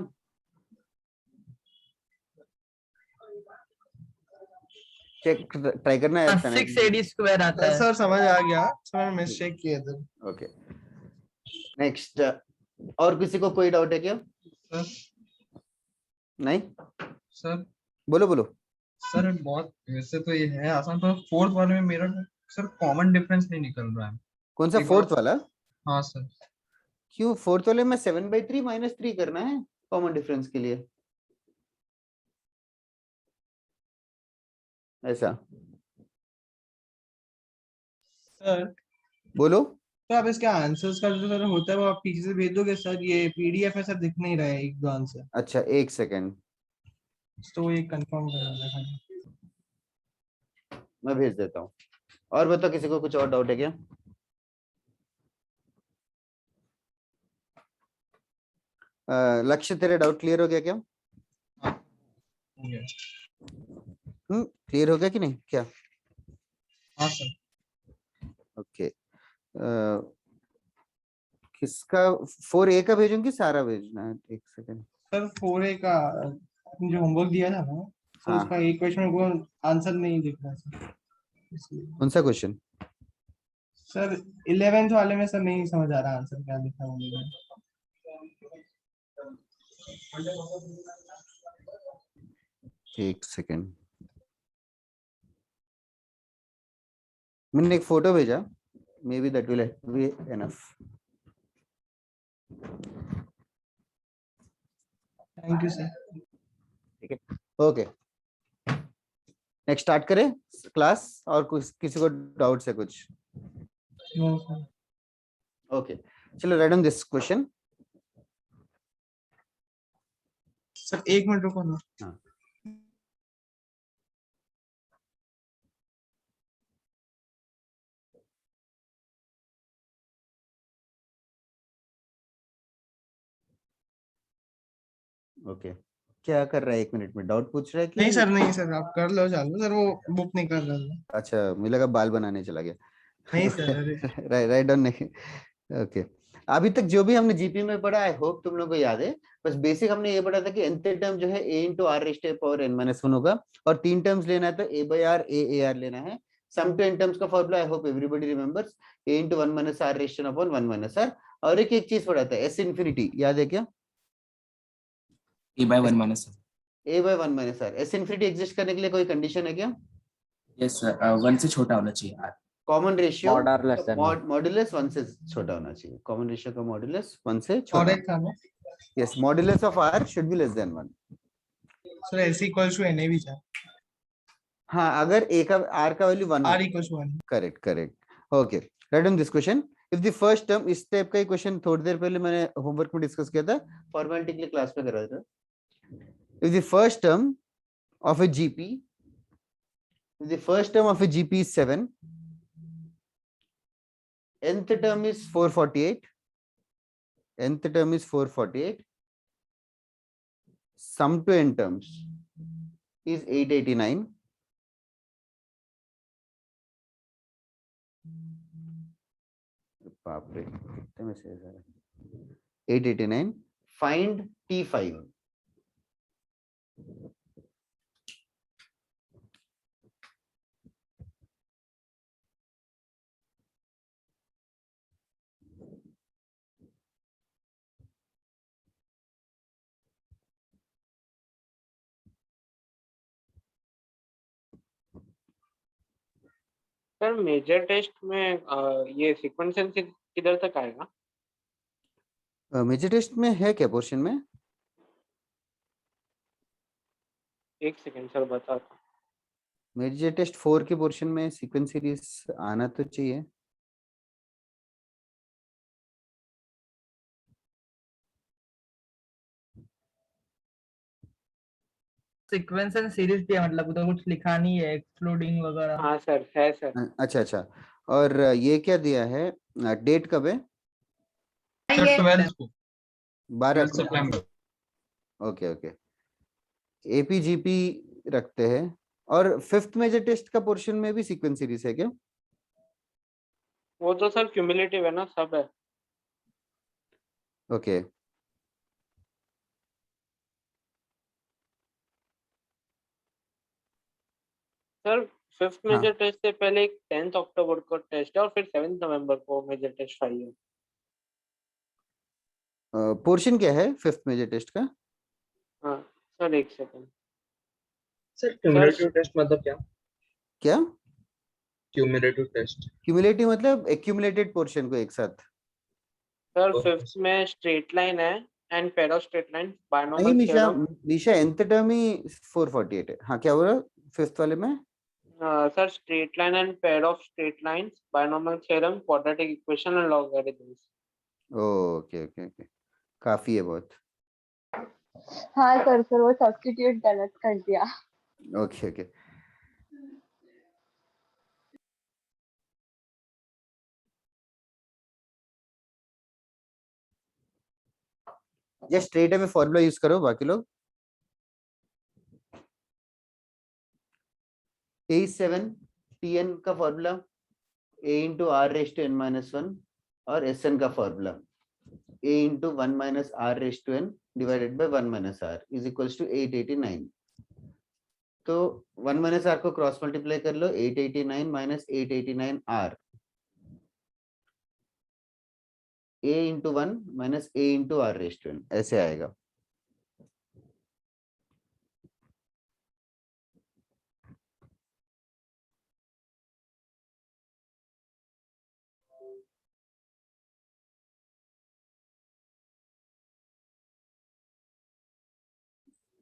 चेक ट्राई करना है। 6AD स्क्वायर आता है। सर समझ आ गया, सर मैंने मिस्टेक किया था। ओके नेक्स्ट, और किसी को कोई डाउट है क्या? सर नहीं, सर बोलो बोलो। सर बहुत वैसे तो ये है आसान, पर फोर्थ वाले में मेरा सर कॉमन डिफरेंस नहीं निकल रहा है। कौन सा एक बार- फोर्थ वाला? हाँ सर। क्यों फोर्थ वाले में 7/3 माइनस 3 करना है कॉमन डिफरेंस के लिए, ऐसा? सर बोलो। तो आप इसके आंसर्स का जो सर होता है वो आप पीछे से भेज दोगे सर? ये पीडीएफ है सर, दिख नहीं रहा है एक दो आंसर, अच्छा एक सेकेंड, तो ये कंफर्म करना है। मैं भेज देता हूँ। और बताओ किसी को कुछ और डाउट है क्या? लक्ष्य तेरे डाउट क्लियर हो गया क्या? हो गया। क्लियर हो गया कि नहीं क्या? हाँ सर। ओके किसका 4A का भेजूंगी, सारा भेजना है? एक सेकेंड। सर 4A का जो होमवर्क दिया था ना सर, हाँ। उसका एक क्वेश्चन को आंसर नहीं दिख रहा सर, इसलिए। कौन सा क्वेश्चन? सर 11th वाले में सर नहीं समझ आ रहा आंसर क्या लिखा है उन्होंने। एक सेकेंड, मैंने एक फोटो भेजा, maybe that will be enough. Thank you sir. ठीक है ओके, नेक्स्ट स्टार्ट करें क्लास। और कुछ किसी को डाउट्स है कुछ? No sir. ओके चलो write on this question. Sir एक मिनट रुको ना। हाँ। ओके, क्या कर रहा है? 1 मिनट में डाउट पूछ रहा है नहीं कि? सर, नहीं सर, आप कर लो चालू सर, वो बुक नहीं कर रहा था। अच्छा, मुझे लगा बाल बनाने चला गया। नहीं सर, अरे राइट डाउन नहीं। ओके, अभी तक जो भी हमने जीपी में पढ़ा, आई होप तुम लोगों को याद है। बस बेसिक हमने ये पढ़ा था कि nth टर्म जो है a into r raised power n-1 होगा, और 3 टर्म्स लेना है तो a by r a r लेना है। सम टू n टर्म्स का formula I hope everybody remembers, a into 1 minus r raised upon 1 minus r. और एक चीज पढ़ा था s इन्फिनिटी, याद है क्या? a by 1 minus a by 1 minus r. s infinity exist करने के लिए कोई कंडीशन है क्या? yes sir 1 से छोटा होना चाहिए r common ratio Mod or less than one. Modulus 1 से छोटा होना चाहिए। कॉमन रेशियो का मॉडुलस 1 से और छोटा। एक था ना yes, modulus of r should be less than 1। Sir, s equals to na भी था, हाँ, अगर a का r का वैल्यू 1 r हो। Equals to 1। Correct correct. Okay, write down this question. If the first term, इस टाइप का ही क्वेश्चन थोड़ी देर पहले मैंने होमवर्क में डिस्कस किया था, फॉर्मेलिटी के लिए क्लास में करा था। If the first term of a GP, if the first term of a GP is 7, nth term is 448, nth term is 448, sum to n terms is 889, बाप रे, कितने में से है? 889, find T5। Sir major test में ये sequences किधर तक आएगा? मेजर टेस्ट में है क्या पोर्शन में? एक सेकंड सर बताता हूँ। मेजर टेस्ट 4 के पोर्शन में सीक्वेंस सीरीज आना तो चाहिए। सीक्वेंस एंड सीरीज दिया, मतलब उधर कुछ लिखा नहीं है एक्सक्लूडिंग वगैरह। हाँ सर, है सर। अच्छा अच्छा, और ये क्या दिया है? डेट कब है? सर 12 को, 12 12 को। सितंबर। ओके ओके, एपीजीपी रखते हैं। और फिफ्थ मेजर टेस्ट का पोर्शन में भी सीक्वेंस सीरीज है क्या? वो तो सर क्यूमुलेटिव है ना, सब है। ओके, सर फिफ्थ हाँ, मेजर टेस्ट से पहले एक 10th अक्टूबर को टेस्ट है और फिर 7th नवंबर को मेजर टेस्ट 5 है। पोर्शन क्या है फिफ्थ मेजर टेस्ट का? हाँ सर, एक सेकंड। सर क्यूमुलेटिव टेस्ट मतलब क्या? क्या क्यूमुलेटिव टेस्ट क्यूमुलेटिव? मतलब एक्यूमुलेटेड पोर्शन को एक साथ। सर फिफ्थ में स्ट्रेट लाइन है and pair of straight line, नहीं बायनॉमियल निशा, थ्योरम। निशा nth टर्म ही 448 है। हाँ, क्या बोला फिफ्थ वाले में? Sir straight line and pair of straight lines, binomial theorem, quadratic equation and logarithms. Okay okay okay, काफी है बहुत। हाँ सर, वो सब्स्टिट्यूट गलत कर दिया। Okay okay, just straight away formula use करो बाकी लोग। A7 Tn का फॉर्मूला a into r raised to n-1, और Sn का फॉर्मूला a into 1 minus r raised to n divided by 1 minus r is equals to 889। तो 1 माइनस आर को क्रॉस मल्टीप्लाई कर लो, 889 माइनस 889 आर, a into 1 minus a into r raised to n, ऐसे आएगा।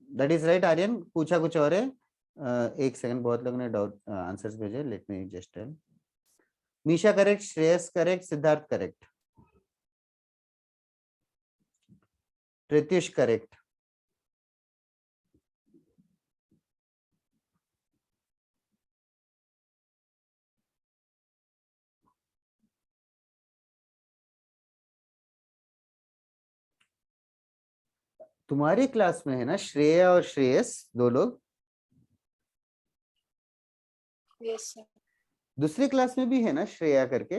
That is right Aryan. पूछा कुछ और है? एक सेकंड, बहुत लोगों ने डाउट आंसर्स भेजे, let me just tell. Nisha correct, Shreyas correct, Siddharth correct, Pratyush correct, तुम्हारी क्लास में है ना श्रेया और श्रेयस, दो लोग? Yes sir. दूसरी क्लास में भी है ना श्रेया करके?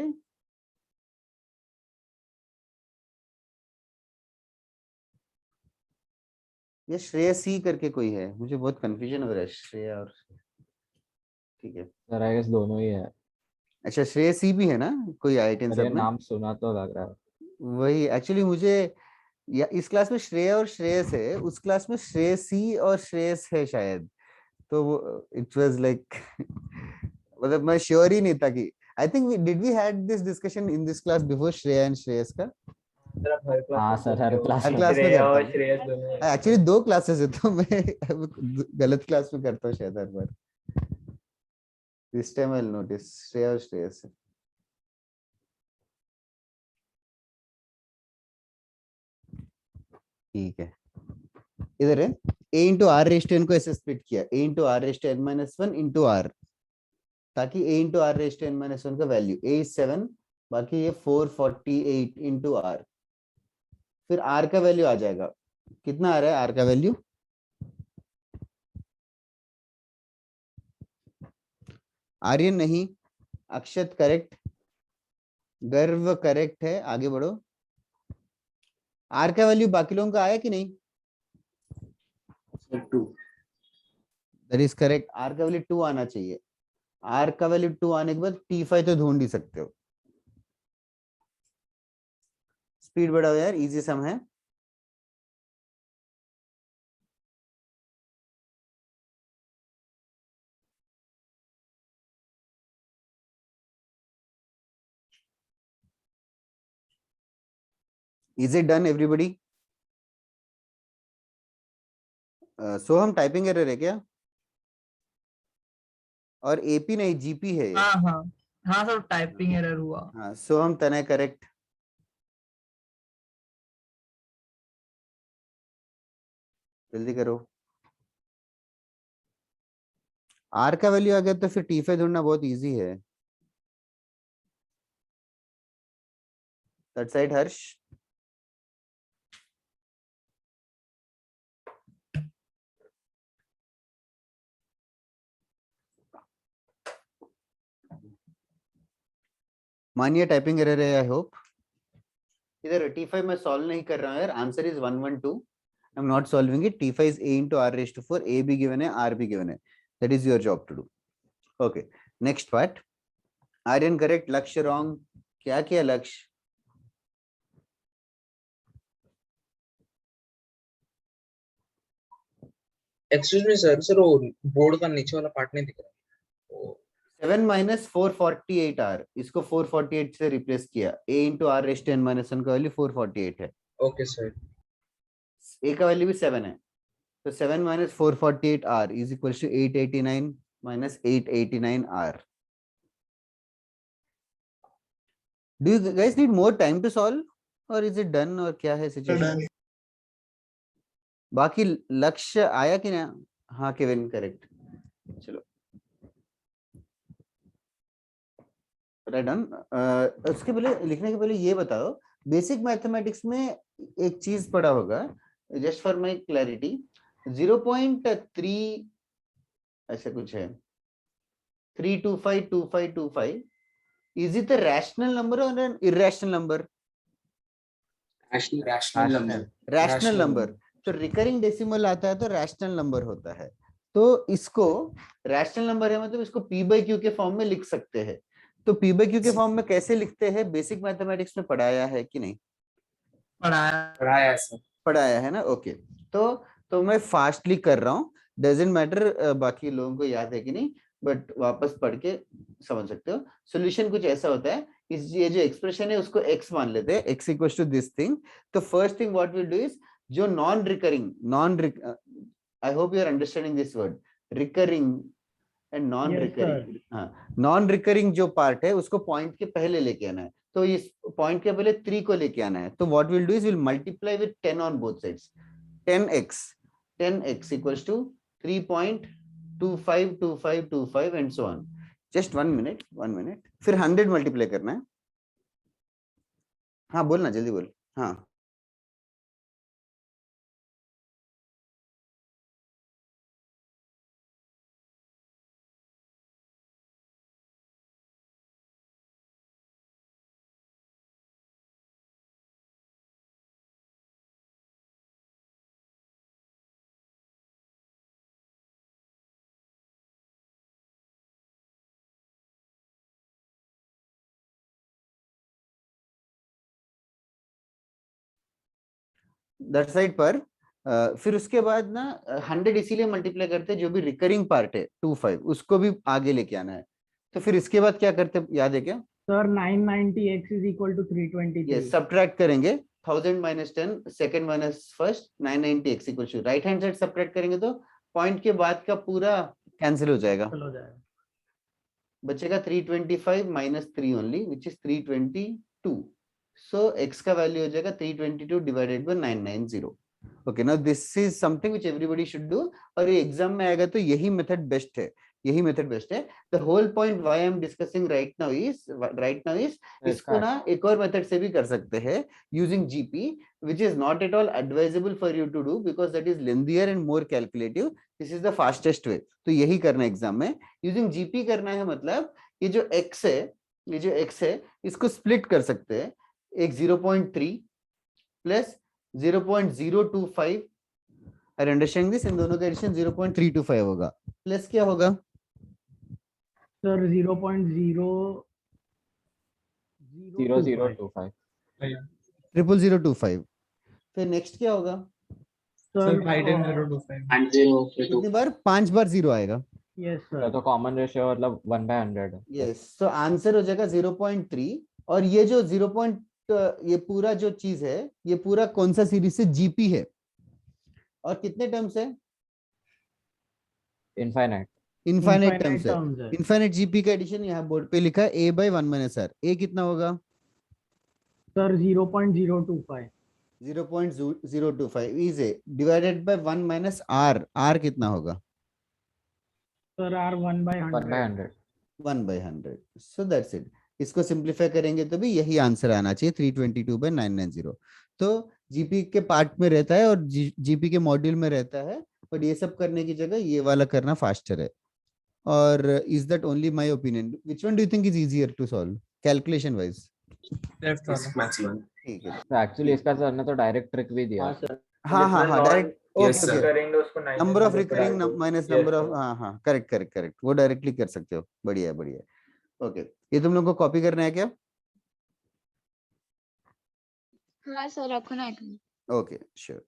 ये श्रेयसी करके कोई है, मुझे बहुत कंफ्यूजन हो रहा है श्रेया और, ठीक है। सर आई गेस दोनों ही है। अच्छा श्रेयसी भी है ना कोई आईआईटी सर ये सब में? नाम सुना तो लग रहा है। वही एक्चुअली मुझे, या इस क्लास में श्रेया और श्रेयस है, उस क्लास में श्रेयसी और श्रेयस है शायद, तो वो इट वाज लाइक मतलब मैं श्योर ही नहीं था कि, I think did we had this discussion in this class before Shreya and Shreyas का? हाँ सर हर क्लास हर में। क्लास में श्रेया करता और हूँ श्रेयस दोनों हैं। एक्चुअली, 2 क्लासेस है तो मैं गलत क्लास में करता हूँ शायद हर बार। This time I will notice Shreya और श्रेयस है। ठीक है, इधर है a into r raised to n को ऐसे स्प्लिट किया, a into r raised to n minus 1 into r, ताकि a into r raised to n minus 1 का वैल्यू a इज 7, बाकी ये 448 इंटू r, फिर r का वैल्यू आ जाएगा, कितना आ रहा है r का वैल्यू? आर्यन नहीं, अक्षत करेक्ट, गर्व करेक्ट है, आगे बढ़ो। r का वैल्यू बाकी लोगों का आया कि नहीं? Sir 2। That is correct, r का वैल्यू 2 आना चाहिए। r का वैल्यू 2 आने के बाद t5 तो ढूंढ ही सकते हो। स्पीड बढ़ाओ यार, इजी सम है। Is it done everybody? Soham typing error है क्या? और एपी नहीं जीपी है ये। हाँ हाँ हाँ सर, टाइपिंग एरर हुआ। हाँ सोहम तनय करेक्ट। जल्दी करो। आर का वैल्यू आ गया तो फिर टी5 ढूंढना बहुत इजी है। दैट साइड हर्ष। मानिए टाइपिंग एरर है, आई होप। इधर T5 मैं सॉल्व नहीं कर रहा हूँ यार, answer is 112। I am not solving it. T5 is a into r raised to 4, a भी गिवन है, r भी गिवन है, that is your job to do. Okay next part. Aryan correct, Lakshya wrong. क्या किया Lakshya? Excuse me sir, sir वो board का नीचे वाला पार्ट नहीं दिख रहा। 7 माइनस 448 r, इसको 448 से रिप्लेस किया, a into r raised to n minus 1 का वैल्यू 448 है। Okay sir. a का वैल्यू भी 7 है, तो 7 minus 448 r is equals to 889 minus 889 r. Do you guys need more time to solve or is it done और क्या है situation? बाकी लक्ष्य आया कि ना? हाँ केविन करेक्ट। चलो डन। उसके पहले लिखने के पहले ये बताओ, बेसिक मैथमेटिक्स में एक चीज पढ़ा होगा, जस्ट फॉर माय क्लैरिटी, 0.3 ऐसा कुछ है, 3252525, is it a rational number or an irrational number? Rational number. Rational number. तो रिकरिंग डेसिमल आता है तो रैशनल नंबर होता है, तो इसको रैशनल नंबर है मतलब इसको p by q के फॉर्म में लिख सकते हैं। तो p by q के फॉर्म में कैसे लिखते हैं, बेसिक मैथमेटिक्स में पढ़ाया है कि नहीं? पढ़ाया सर। पढ़ाया है ना, ओके। तो मैं फास्टली कर रहा हूँ, डजेंट मैटर बाकी लोगों को याद है कि नहीं, बट वापस पढ़ के समझ सकते हो। सॉल्यूशन कुछ ऐसा होता है, इस ये जो एक्सप्रेशन है उसको x मान लेते हैं, x equals to this thing. तो first thing what will do is, जो non recurring, I hope you are understanding this word, recurring and non recurring. हाँ, नॉन रिकरिंग जो पार्ट है उसको पॉइंट के पहले लेके आना है, तो इस पॉइंट के पहले 3 को लेके आना है। तो what will do is will multiply with 10 on both sides, 10x equals to 3.252525 and so on. Just 1 minute, फिर 100 मल्टीप्लाई करना है। हाँ बोलना, जल्दी बोल। हाँ दैट साइड पर फिर उसके बाद ना 100 इसीलिए मल्टीप्लाई करते हैं, जो भी रिकरिंग पार्ट है 25 उसको भी आगे लेके आना है। तो फिर इसके बाद क्या करते हैं, याद है क्या? Sir 990x is equal to 323। ये सब्ट्रैक्ट करेंगे 1000 minus 10 second minus first 990x equal to right hand side subtract करेंगे तो पॉइंट के बाद का पूरा कैंसिल हो जाएगा, हो जाएगा। बचेगा 325 minus 3 only which is 322। So x का वैल्यू हो जाएगा 322 divided by 990। Okay, now this is something which everybody should do, और ये एग्जाम में आएगा तो यही मेथड बेस्ट है, यही मेथड बेस्ट है। The whole point why I am discussing right now is इसको ना एक और मेथड से भी कर सकते हैं using GP, which is not at all advisable for you to do because that is lengthier and more calculative. This is the fastest way. तो यही करना है एग्जाम में, यूजिंग जीपी करना है। मतलब ये जो x है, ये जो x है इसको स्प्लिट कर सकते हैं, एक 0.3 प्लस 0.025, और अंडरस्टैंडिंग दिस, इन दोनों का एडिशन 0.325 होगा, प्लस क्या होगा सर 0025 0.025। फिर नेक्स्ट क्या होगा सर 0.025 कितनी बार, 5 बार 0 आएगा। Yes sir. तो कॉमन रेशियो मतलब 1/100 है। यस, सो आंसर हो जाएगा 0.3। और ये जो 0. ये पूरा जो चीज है ये पूरा कौन सा सीरीज से, जीपी है, और कितने टर्म्स है, इनफाइनाइट इनफाइनाइट टर्म्स है। इनफाइनाइट जीपी का एडिशन यहाँ बोर्ड पे लिखा है a by 1 minus r। a कितना होगा sir 0.025। 0.025 is a divided by 1 minus r। r कितना होगा sir r 1/100। 1/100। So that's it. इसको सिंप्लीफाई करेंगे तो भी यही आंसर आना चाहिए, 322/990। तो जीपी के पार्ट में रहता है और जीपी के मॉड्यूल में रहता है, बट ये सब करने की जगह ये वाला करना फास्टर है। और is that only my opinion? Which one do you think is easier to solve calculation wise? Maximum. ठीक है, तो एक्चुअली इसका सर ने तो डायरेक्ट ट्रिक भी दिया। हाँ डायरेक्ट। Yes, sir. करेंगे उसको number of recurring minus number of, Yes, हाँ करेक्ट, वो डायरेक्टली कर सकते हो। बढ़िया बढ़िया। ओके, ये तुम लोग को कॉपी करना है क्या? हाँ सर रखो ना। Okay sure.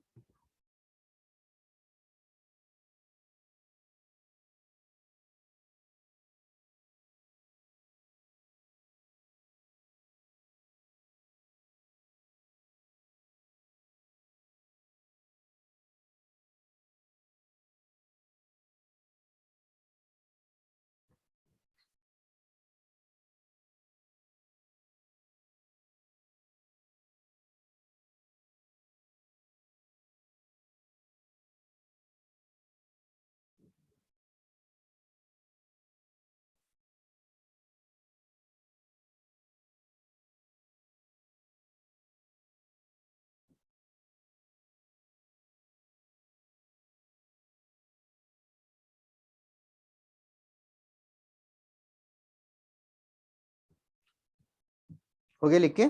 हो गया लिख के?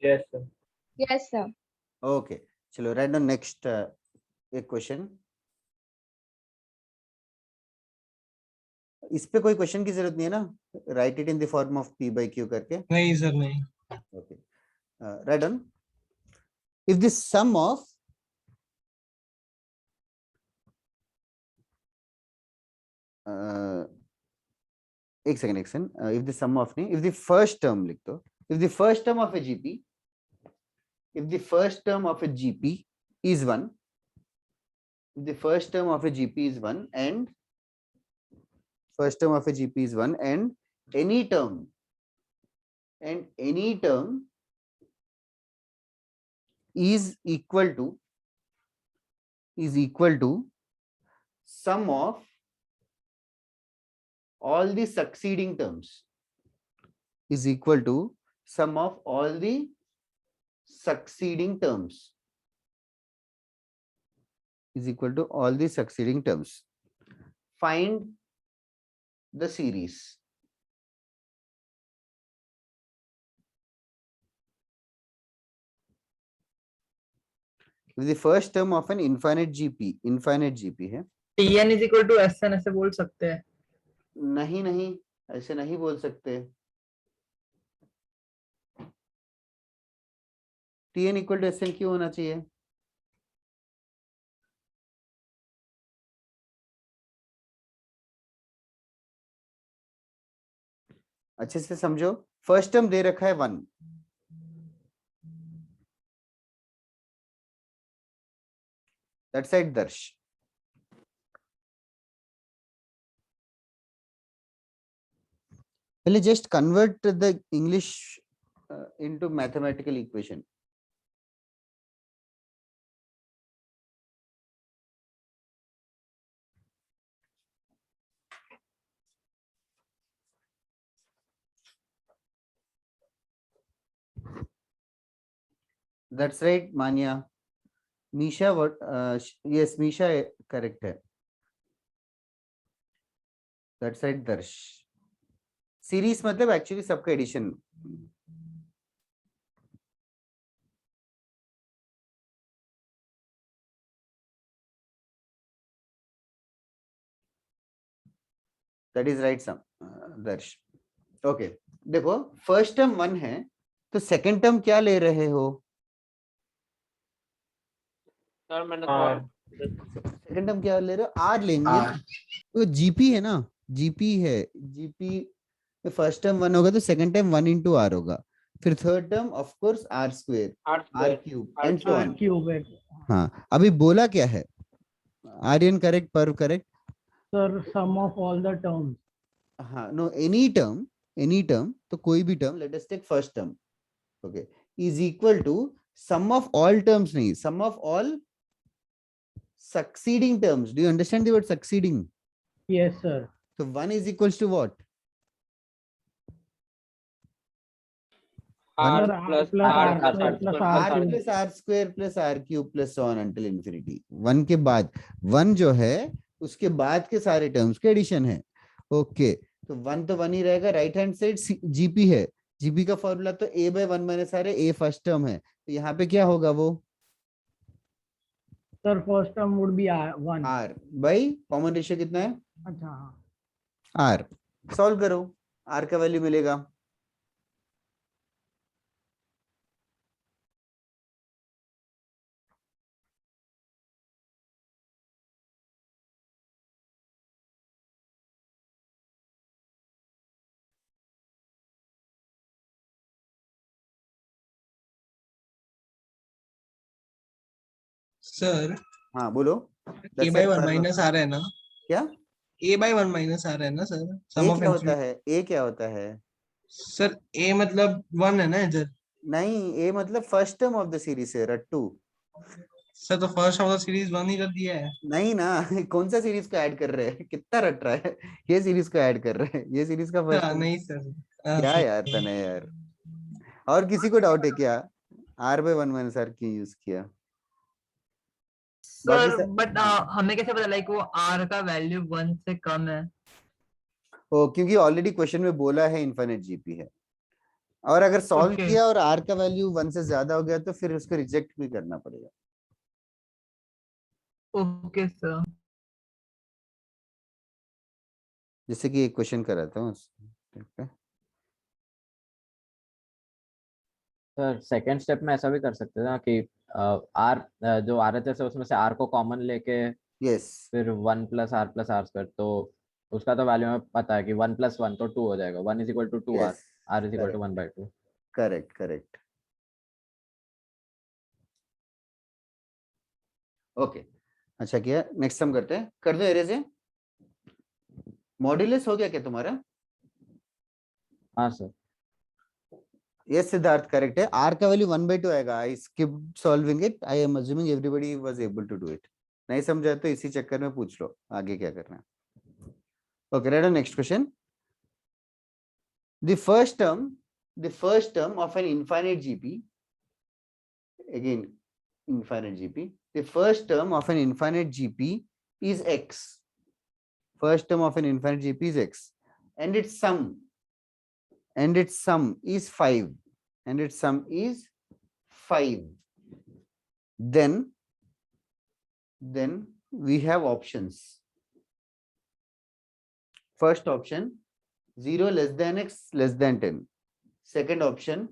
yes sir. Yes sir. Okay चलो, राइट डाउन नेक्स्ट एक क्वेश्चन। इस पे कोई क्वेश्चन की जरूरत नहीं है ना, write it in the form of p by q करके। नहीं सर नहीं। Okay, write down. If the sum of एक second if the sum of नहीं, इफ द फर्स्ट टर्म लिख दो, if the first term of a GP, if the first term of a GP is 1, if the first term of a GP is 1 and first term of a GP is 1 and any term is equal to sum of all the succeeding terms, is equal to sum of all the succeeding terms, is equal to all the succeeding terms. Find the series. If the first term of an infinite GP है, tn is equal to sn ऐसे बोल सकते हैं? नहीं ऐसे नहीं बोल सकते। Tn equal to s n q होना चाहिए। अच्छे से समझो, फर्स्ट टर्म दे रखा है 1, दैट्स राइट दर्श। पहले just convert the English into mathematical equation. That's right, Manya. Misha, what? Yes, Misha, correct है. That's right, Darsh. Series मतलब actually सबका addition. That is right, Darsh. Okay. देखो, first term 1 है, तो second term क्या ले रहे हो? सर मैंने सेकंड टर्म क्या ले रहे हो? आर लेंगे। तो जीपी है ना, जीपी है, जीपी में फर्स्ट टर्म 1 होगा तो सेकंड टर्म 1 इंटू आर होगा, फिर third term of course r square, r cube and so on. Cube है। हाँ, अभी बोला क्या है? Aryan correct, Parv correct? Sir sum of all the terms. हाँ, नो, एनी टर्म, तो कोई भी टर्म, let us take first term, okay, is equal to sum of all terms, नहीं, sum of all succeeding terms. Do you understand the word succeeding? Yes, sir. So 1 is equals to what? R Sir, plus R R plus plus R R plus square R R cube. plus R square plus R cube plus so on until infinity. 1 के बाद 1 जो है उसके बाद के सारे terms के addition है। ओके, तो 1 तो 1 ही रहेगा। राइट हैंड साइड जीपी है, जीपी का फॉर्मूला तो a by 1 माइनस r है, a फर्स्ट टर्म है, तो यहाँ पे क्या होगा वो? Sir first term would be 1 r by common ratio कितना है? अच्छा हाँ। r सॉल्व करो, r का वैल्यू मिलेगा। सर हाँ बोलो। a by 1 माइनस आ रहा है ना? क्या a by 1 माइनस आ रहा है ना सर? a क्या होता है? a क्या होता है सर? a मतलब 1 है ना इधर? नहीं, a मतलब first term of the series है रट्टू। सर तो फर्स्ट ऑफ द सीरीज 1 ही कर दिया है। नहीं ना, कौन सा सीरीज को ऐड कर रहे हैं? कितना रट रहा है? ये सीरीज को ऐड कर रहे हैं, ये सीरीज का फर्स्ट टर्म। नहीं सर। क्या यार तने यार, और किसी को डाउट है क्या? r by 1 माइनस r क्यों यूज किया? सर बट हमें कैसे पता लाइक वो r का वैल्यू 1 से कम है? ओ, क्योंकि ऑलरेडी क्वेश्चन में बोला है इनफिनिट जीपी है, और अगर सॉल्व Okay. किया और r का वैल्यू 1 से ज्यादा हो गया तो फिर उसको रिजेक्ट भी करना पड़ेगा। Okay sir. जैसे कि एक क्वेश्चन कराता हूँ। सर सेकंड स्टेप में ऐसा भी कर सकते हैं ना कि आर जो RHS है उसमें से r को कॉमन लेके यस, फिर 1 प्लस आर स्क्वायर, तो उसका तो वैल्यू हमें पता है कि 1 + 1 तो 2 हो जाएगा, 1 = 2r, r = 1/2। Correct correct. Okay, अच्छा किया। नेक्स्ट सम करते हैं, कर दो एरेज। मॉड्यूलस हो गया क्या तुम्हारा? हाँ सर। यस सिद्धार्थ, करेक्ट है। r का वैल्यू 1/2 आएगा। I skipped solving it, I am assuming everybody was able to do it. नहीं समझा तो इसी चक्कर में पूछ लो आगे क्या करना है। Okay, ready, next question. The first term of an infinite GP, again infinite GP, the first term of an infinite GP is x. First term of an infinite GP is x, and its sum is 5, and its sum is 5. Then we have options. First option, 0 less than x less than 10. Second option,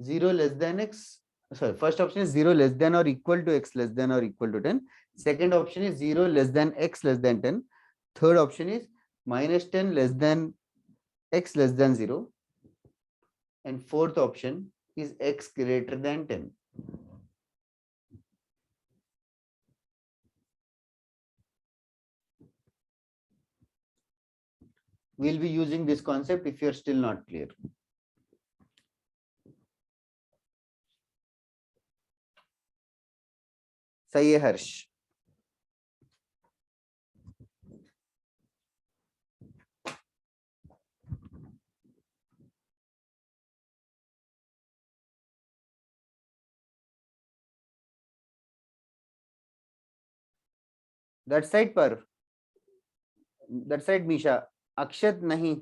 0 less than x. Sorry, first option is 0 less than or equal to x less than or equal to 10. Second option is 0 less than x less than 10. Third option is minus 10 less than x less than 0. And fourth option is x greater than 10. We'll be using this concept if you're still not clear. सही है हर्ष? That side पर, that side Misha, Akshat नहीं.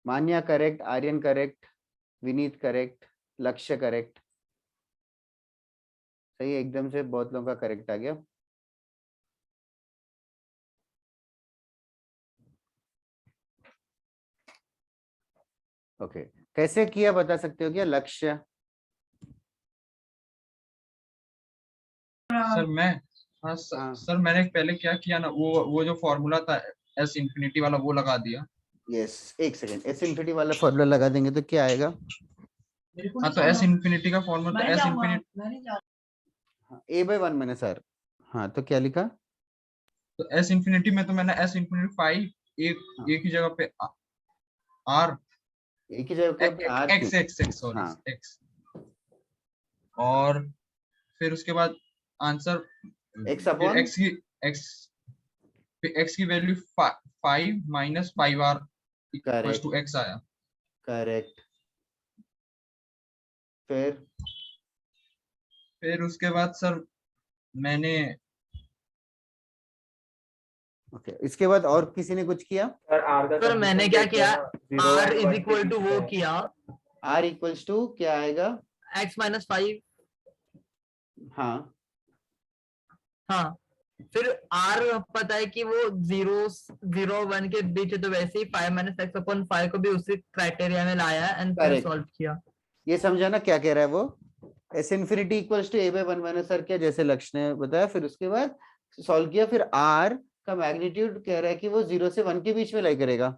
Manya correct, Aryan correct, Vineet correct, Lakshya correct. सही है, एकदम से बहुत लोगों का करेक्ट आ गया. ओके, कैसे किया बता सकते हो क्या लक्ष्य? सर मैं, हाँ सर मैंने पहले क्या किया ना, वो जो फॉर्मूला था एस इंफिनिटी वाला वो लगा दिया. यस, एक सेकेंड, एस इंफिनिटी वाला फॉर्मूला लगा देंगे तो क्या आएगा? हाँ तो एस इंफिनिटी का फॉर्मूला तो एस इंफिनिटी a by 1 मैंने सर. हाँ तो क्या लिखा? तो एस इंफिनिटी में तो मैंने एस इंफिनिटी 5 एक ही जगह पे आर, एक ही जगह पे r x x x sorry x, और फिर उसके बाद आंसर x अपॉन एक्स की value 5 minus 5r equals to x आया. करेक्ट. फिर उसके बाद सर मैंने ओके, इसके बाद और किसी ने कुछ किया? सर मैंने क्या किया, r इज इक्वल टू वो किया, r इक्वल्स टू क्या आएगा? x minus 5. हाँ हाँ, फिर r पता है कि वो 0 1 के बीच है, तो वैसे ही 5 माइनस एक्स अपॉन 5 को भी उसी क्राइटेरिया में लाया एंड फिर सॉल्व किया. ये समझाना क्या कह रहा है वो? S infinity equals to a by 1 minus r, क्या जैसे लक्ष्य ने बताया. फिर उसके बाद सॉल्व किया, फिर r का मैग्नीट्यूड कह रहा है कि वो 0 से 1 के बीच में लाई करेगा.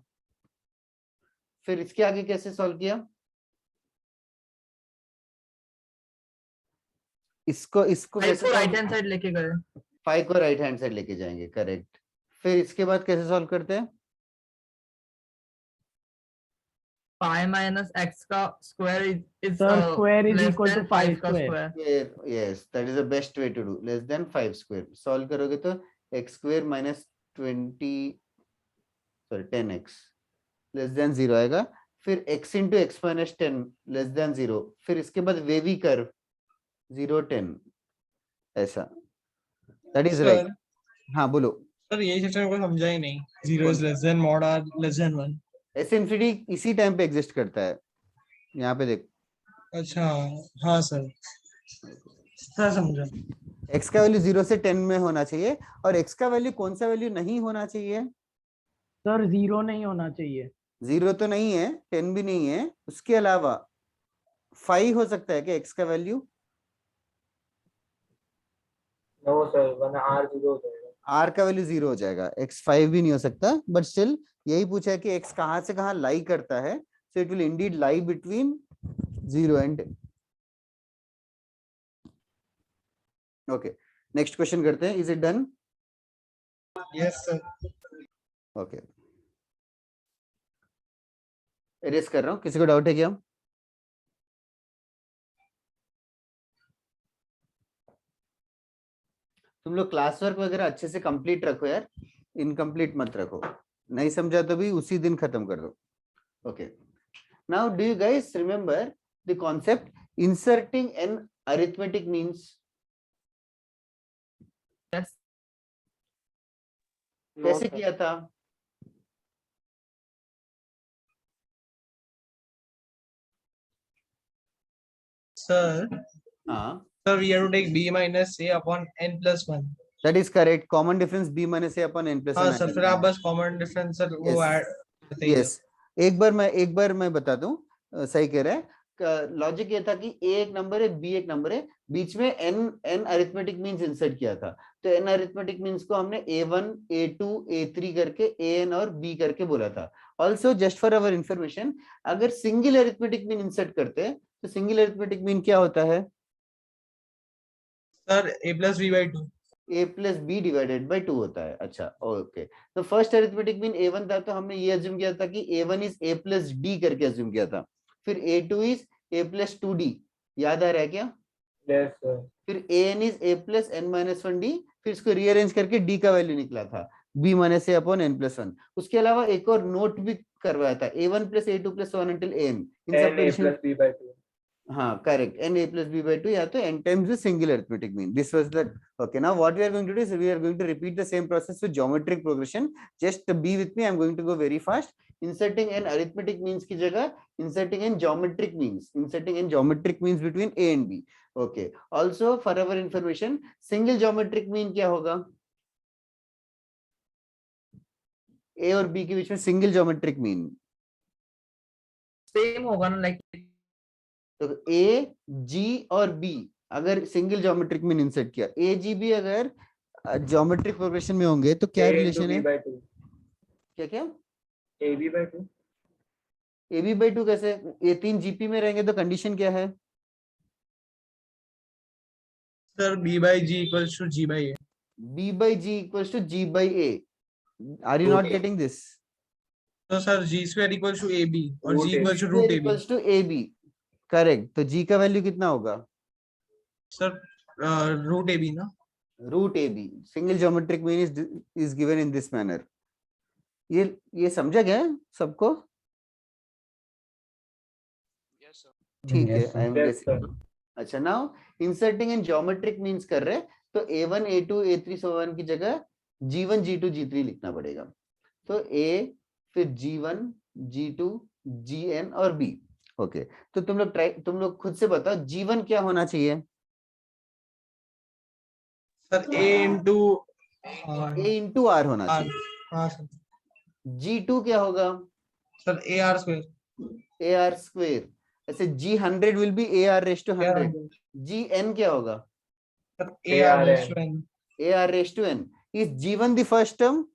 फिर इसके आगे कैसे सॉल्व किया? इसको इसको राइट हैंड साइड लेके गए, 5 को राइट हैंड साइड लेके जाएंगे. करेक्ट. फिर इसके बाद कैसे सॉल्व करते हैं? 5 माइनस एक्स का square is square is less equal to than 5 5 का square. Square. Yes, that is the best way to do. Less than 5 square solve करोगे तो x square minus 10x less than 0 आएगा. फिर x into x minus 10 less than 0. फिर इसके बाद wavy curve 0 10 ऐसा. That is right. हाँ बोलो सर, यही सेक्शन को समझा ही नहीं. 0 is less than mod r less than 1. S infinity इसी टाइम पे एग्जिस्ट करता है. यहाँ पे देख. अच्छा हाँ सर, समझा. x का वैल्यू 0 से 10 में होना चाहिए, और x का वैल्यू कौन सा वैल्यू नहीं होना चाहिए? सर 0 नहीं होना चाहिए. 0 तो नहीं है, 10 भी नहीं है. उसके अलावा 5 हो सकता है क्या x का वैल्यू? नो सर, वरना r 0 हो जाएगा. r का वैल्यू 0 हो जाएगा. x 5 भी नहीं हो सकता. बट स्टिल यही पूछा है कि x कहां से कहां लाई करता है. So it will Indeed lie between 0 and 10. Okay, next question करते हैं. Is it done? Yes sir. Okay, arrays कर रहा हूं. किसी को डाउट है क्या? तुम लोग क्लास वर्क वगैरह अच्छे से कंप्लीट रखो यार, इनकम्प्लीट मत रखो. नहीं समझा तो भी उसी दिन खत्म कर दो. Okay, now do you guys remember the concept inserting an arithmetic means? Yes. No, कैसे sir. किया था? Sir, हाँ, sir, we have to take b minus a upon n plus 1. that is correct. Common difference b minus a upon n plus हाँ 1 sir, फिर आप बस common difference sir वो Yes. Add बताइए। यस, एक बार मैं बताता हूँ, सही कह रहा है। लॉजिक ये था कि a एक नंबर है, b एक नंबर है, बीच में n अरिथमेटिक मीन्स इंसर्ट किया था। तो n अरिथमेटिक मीन्स को हमने a1 a2 a3 करके an और b करके बोला था। Also just for our information, अगर सिंगल अरिथमेटिक मीन इंसर्ट करते हैं तो सिंगल अरिथमेटिक मीन क्या होता है? Sir a plus b by 2। a plus b divided by 2 होता है। अच्छा, ओके। तो फर्स्ट अरिथमेटिक मीन a1 था, तो हमने ये अज्यूम किया था कि a1 is a plus D करके अज्यूम किया था। फिर a2 is a plus 2d, याद आ रहा है क्या? Yes, sir. फिर an is a plus n minus 1d, फिर इसको रीअरेंज करके d का वैल्यू निकला था b minus a upon n plus 1। उसके अलावा एक और नोट भी करवाया था, a1 plus a2 plus 1 until an। इन सब N A plus B by 2. हाँ, correct, n a plus b by 2 या तो n times the single arithmetic mean. This was the okay. Now what we are going to do is we are going to repeat the same process with geometric progression. Just be with me. I'm going to go very fast. Inserting n arithmetic means की जगह inserting n geometric means. Inserting n geometric means between a and b. Okay. Also for our information, single geometric mean क्या होगा? a और b के बीच में single geometric mean. Same होगा ना, like तो ए जी और बी अगर सिंगल ज्योमेट्रिक मीन इंसर्ट किया, ए जी बी अगर ज्योमेट्रिक प्रोग्रेशन में होंगे तो क्या A into रिलेशन B है? by 2. क्या क्या? AB by 2. A b by 2 कैसे? ये तीन जीपी में रहेंगे तो कंडीशन क्या है? Sir b by g equals to g by a। B by g equals to g by a. Are you not getting this? तो sir g square equals to ab और Root g equals to square root ab। Equals to A B, correct. तो G का value कितना होगा? Sir root ab ना। Root A B. Single geometric mean is given in this manner. ये समझा गया सबको? ठीक है, I am Yes, guessing. sir. अच्छा, now inserting in geometric means कर रहे, तो a1 a2 a3 so one की जगह g1 g2 g3 लिखना पड़ेगा। तो a फिर g1 g2 gn और b। ओके, तो तुम लोग खुद से बताओ g1 क्या होना चाहिए? Sir a into a into r होना r। चाहिए। हाँ सर। g2 क्या होगा? Sir a r square। ar square. ऐसे g100 will be ar raise to 100। gn क्या होगा? Sir a r raised to n। ar raise to n। Is g1 the first term?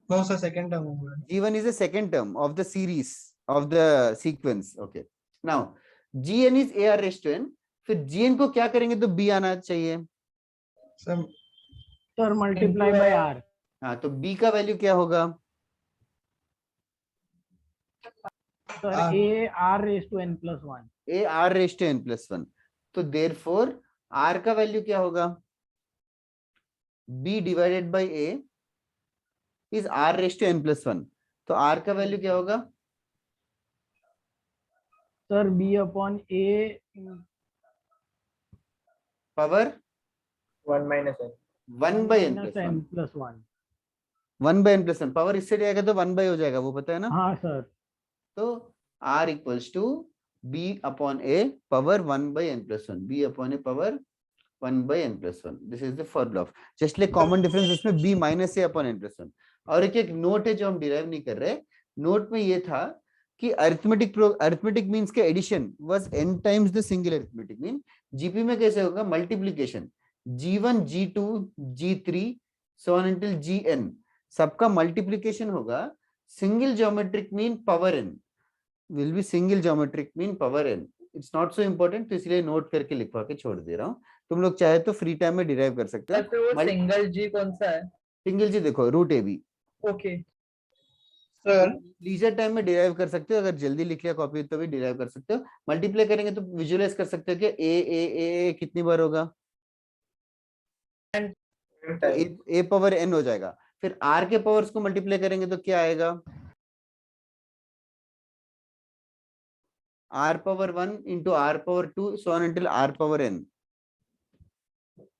No sir, second term होगा। G1 is the second term of the series of the sequence. Okay. Now Gn is AR raised to n. फिर Gn को क्या करेंगे तो B आना चाहिए। Sir multiply by R. हाँ, तो B का वैल्यू क्या होगा? Sir A R raise to N plus 1। A R raised to n plus 1. तो therefore R का वैल्यू क्या होगा? B divided by A is R raised to n plus 1. तो R का वैल्यू क्या होगा? Sir B upon A power 1 minus n. 1 by n plus 1. Plus 1। 1 by n plus 1 power इससे जाएगा तो 1 by हो जाएगा, वो पता है ना? हाँ सर। तो R equals to B upon A power 1 by n plus 1. B upon A power 1 by n plus 1. This is the formula of just like common difference इसमें B minus A upon n plus 1. और एक note है जो हम derive नहीं कर रहे। Note में ये था कि अरिथमेटिक मीन्स के addition was n times the single arithmetic mean. GP में कैसे होगा? Multiplication g1 g2 g3 so on until gn सबका मल्टीप्लिकेशन होगा। Single geometric mean power n will be single geometric mean power n. It's not so important, तो इसलिए note करके लिखवा के छोड़ दे रहा हूँ। तुम लोग चाहे तो फ्री टाइम में डिराइव कर सकते फिर वो हो। सिंगल जी कौन सा है? सिंगल जी देखो रूट ए B. Okay sir leisure time में डिराइव कर सकते हो, अगर जल्दी लिख लिया कॉपी तो भी डिराइव कर सकते हो। मल्टीप्लाई करेंगे तो विजुअलाइज कर सकते हो कि ए कितनी बार होगा? ए पावर एन हो जाएगा। फिर आर के पावर्स को मल्टीप्लाई करेंगे तो क्या आएगा? r power 1 into r power 2 so on until r power n.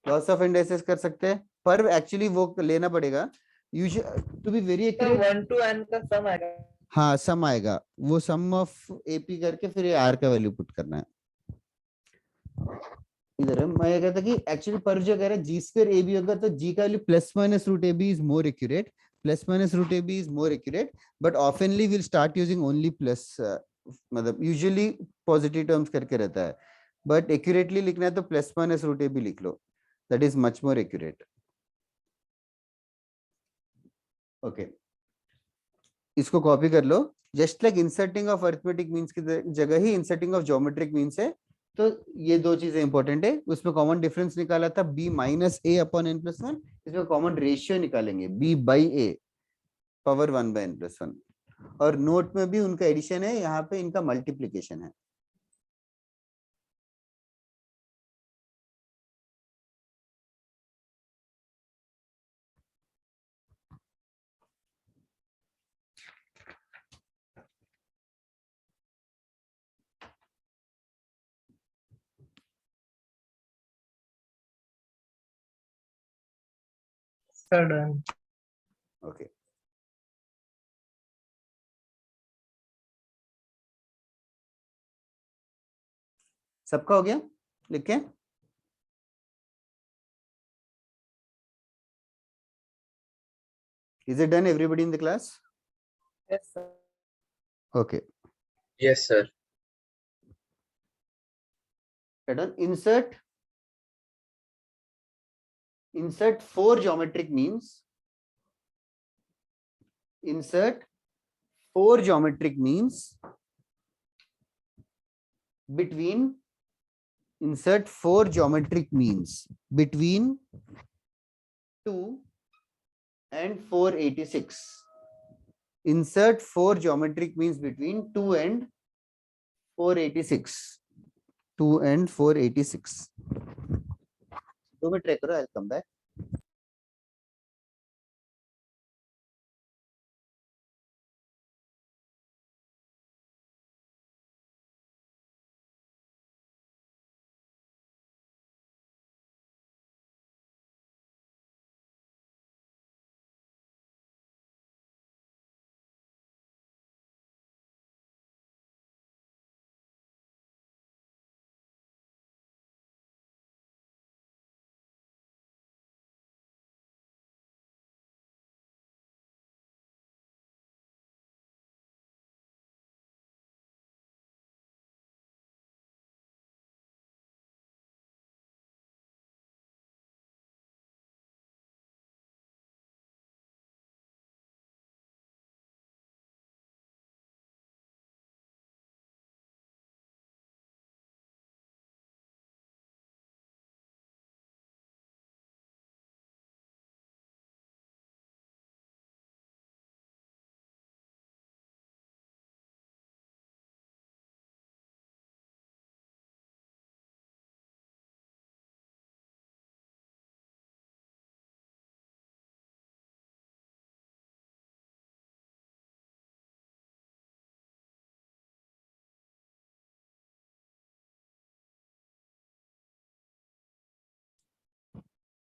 Laws of indices कर सकते हैं, पर एक्चुअली वो लेना पड़ेगा to be very accurate. 1 to n का सम आएगा। हाँ सम आएगा, वो सम ऑफ एपी करके फिर ये आर का वैल्यू पुट करना है। इधर है, मैं ये कहता कि एक्चुअली पर जो कह रहा है जी स्क्वायर ए बी होगा तो जी का value plus minus root A b is more accurate, plus minus root A b is more accurate, but ऑफनली will start using only plus, मतलब यूजुअली पॉजिटिव टर्म्स करके रहता है, बट एक्यूरेटली लिखना है तो प्लस माइनस रूट ए b लिख लो, that is much more accurate. Okay, इसको कॉपी कर लो, just like inserting of arithmetic means की जगह ही इंसर्टिंग ऑफ ज्योमेट्रिक मीन्स है, तो ये दो चीजें इंपॉर्टेंट है। उसमें कॉमन डिफरेंस निकाला था b माइनस ए अपॉन n प्लस 1, इसमें कॉमन रेशियो निकालेंगे b by A power 1 by n plus 1, और नोट में भी उनका एडिशन है, यहाँ पे इनका मल्टीप्लीकेशन है। Done. ओके, सबका हो गया लिख के? Is it done, everybody in the class? Yes, sir. Okay. Yes, sir. Done. Insert 4 geometric means. Insert 4 geometric means between. Insert 4 geometric means between 2 and 486. Insert 4 geometric means between 2 and 486. 2 and 486. 2 minutes try karo, I'll come back.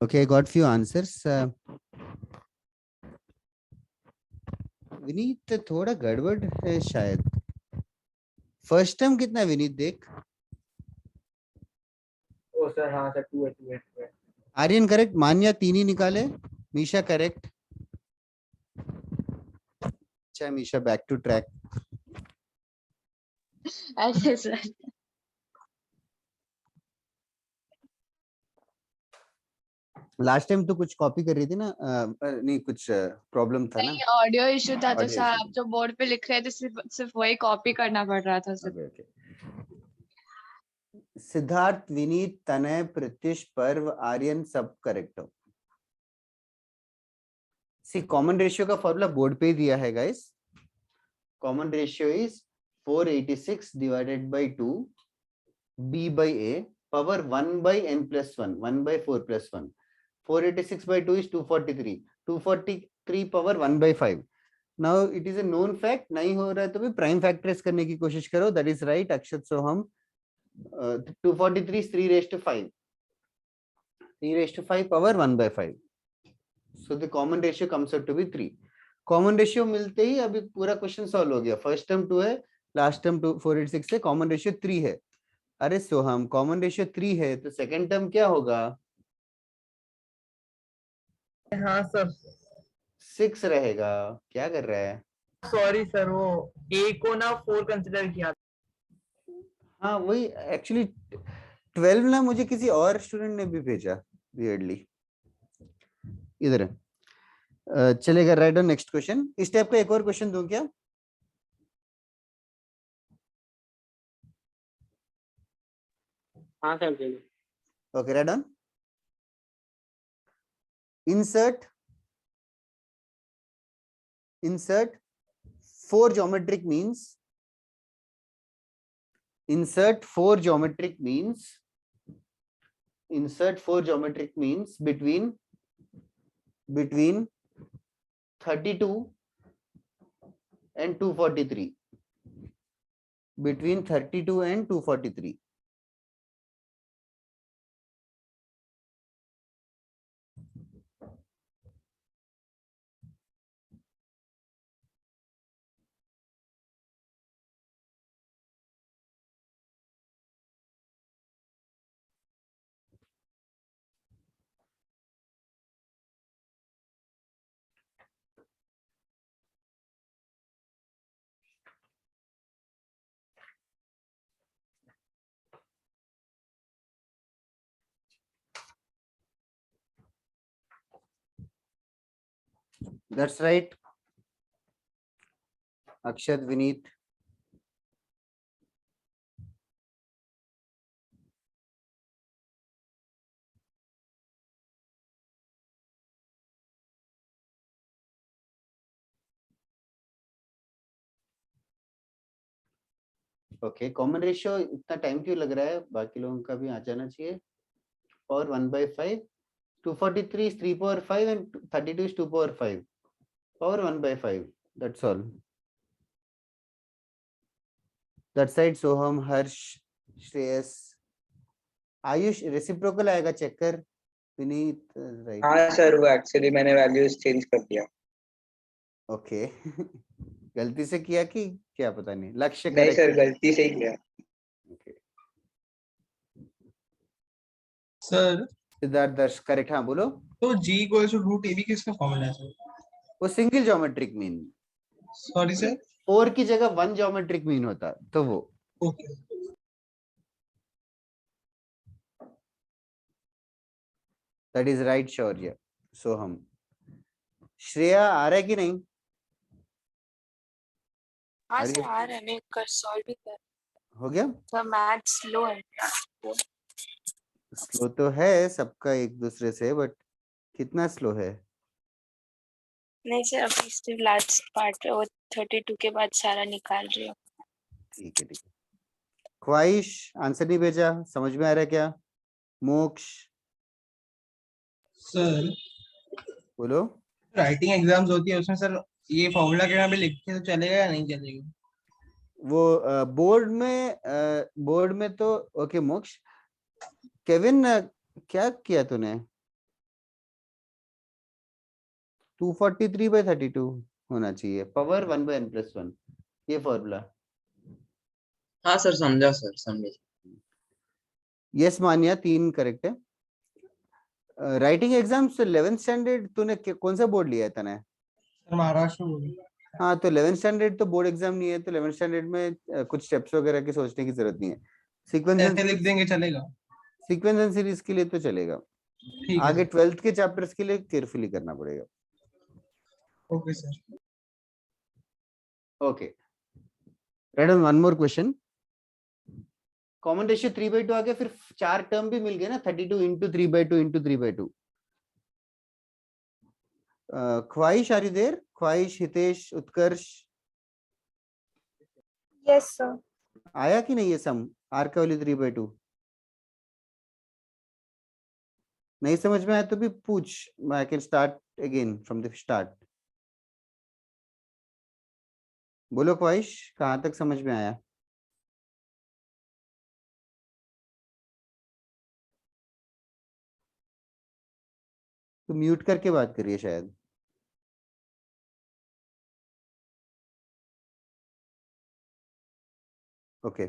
Okay, I got few answers. Vineet थोड़ा गड़बड़ है शायद। First term कितना है विनीत देख? ओ sir हाँ sir 2 है। Aryan correct, मान्या 3 ही निकाले, मीशा करेक्ट। अच्छा मीशा बैक टू ट्रैक। अच्छा सर। लास्ट टाइम तो कुछ कॉपी कर रही थी ना, नहीं कुछ प्रॉब्लम था ना, ऑडियो इशू था तो Audio सर issue आप जो बोर्ड पे लिख रहे थे सिर्फ वही कॉपी करना पड़ रहा था सर। Okay. सिद्धार्थ, विनीत, तनय, प्रत्युष, पर्व, आर्यन सब करेक्ट हो। सी कॉमन रेशियो का फॉर्मूला बोर्ड पे ही दिया है guys. Common ratio is 486 divided by 2 b by a power 1 by n plus 1, 1 by 4 plus 1. 486 by 2 is 243. 243 power 1 by 5. Now it is a known fact, नहीं हो रहा है तो भी प्राइम फैक्टराइज करने की कोशिश करो. That is right Akshat Soham. 243 3 raised to 5. 3 raised to 5 power 1/5. So the common ratio comes out to be 3. Common ratio मिलते ही अभी पूरा क्वेश्चन सॉल्व हो गया. फर्स्ट टर्म 2 है, लास्ट टर्म 486 है, कॉमन रेशियो 3 है. अरे सोहम कॉमन रेशियो 3 है तो सेकंड टर्म क्या होगा? हाँ सर. 6 रहेगा. क्या कर रहा है? सॉरी सर, वो ए को ना 4 कंसिडर किया. हाँ वही एक्चुअली 12 ना मुझे किसी और स्टूडेंट ने भी भेजा वियर्डली. इधर है. चलेगा. Right on next question. इस टाइप का एक और क्वेश्चन दूं क्या? हाँ सर दे दो. Okay right on. insert 4 geometric means. Insert 4 geometric means between 32 and 243. Between 32 and 243. That's right. Akshat, Vineet. Okay. Common ratio इतना टाइम क्यों लग रहा है? बाकी लोगों का भी आ जाना चाहिए. और 1/5. 243 is 3 power 5 and 32 is 2 power 5. Power 1/5. That's all. That side Soham, Harsh, Shreyas, Ayush reciprocal आएगा चेक कर. विनीत राइट. हाँ सर वो एक्चुअली मैंने वैल्यूज चेंज कर दिया. ओके. गलती से किया कि क्या पता नहीं. लक्ष्य नहीं correct सर है. गलती से ही किया. Okay. सर सिद्धार्थ दर्श करेक्ट. हाँ बोलो. तो g equals to root A B किसका फॉर्मूला है सर? वो single geometric mean. Sorry sir. 4 की जगह 1 ज्योमेट्रिक मीन होता तो वो. Okay. That is right Shaurya. Soham. Shreya आ रहा है कि नहीं? हाँ सर आ रहा है, मैं कर सॉल्व भी कर. हो गया. सर मैथ स्लो है. स्लो तो है सबका एक दूसरे से, बट कितना स्लो है? नहीं सर अभी सिर्फ लास्ट पार्ट वो 32 के बाद सारा निकाल रही हूँ. ठीक है ठीक है. ख्वाहिश आंसर नहीं भेजा. समझ में आ रहा है क्या? मोक्ष सर बोलो. राइटिंग एग्जाम्स होती है उसमें सर ये फॉर्मूला के भी लिख के तो चलेगा या नहीं चलेगा? वो बोर्ड में तो ओके. मोक्ष. केविन क्या किया तूने? 243/32 होना चाहिए. पावर 1/n+1 ये फॉर्मूला. हाँ सर समझा सर समझे. यस मान्या 3 करेक्ट है. राइटिंग एग्जाम्स 11th स्टैंडर्ड तूने कौन सा बोर्ड लिया है तने? Sir Maharashtra board. हाँ तो 11th स्टैंडर्ड तो बोर्ड एग्जाम नहीं है, तो 11th स्टैंडर्ड में कुछ स्टेप्स वगैरह की सोचने की जरूरत नहीं है. ऐसे लिख देंगे चलेगा? सीक्वेंस एंड सीरीज के लिए तो चलेगा. ठीक है आगे 12th के चैप्टर्स के लिए केयरफुली करना पड़ेगा. Okay sir. Okay. Right on. One more question. Common ratio 3/2 आ गया, फिर 4 टर्म भी मिल गए ना. 32 into 3/2 into 3/2. ख्वाहिश आर यू देयर? ख्वाहिश, हितेश, उत्कर्ष यस सर. आया कि नहीं ये सम? आर का वैल्यू 3/2 नहीं समझ में आया तो भी पूछ. I can start again from the start. बोलो ख्वाहिश, कहाँ तक समझ में आया? तो म्यूट करके बात करिए शायद। ओके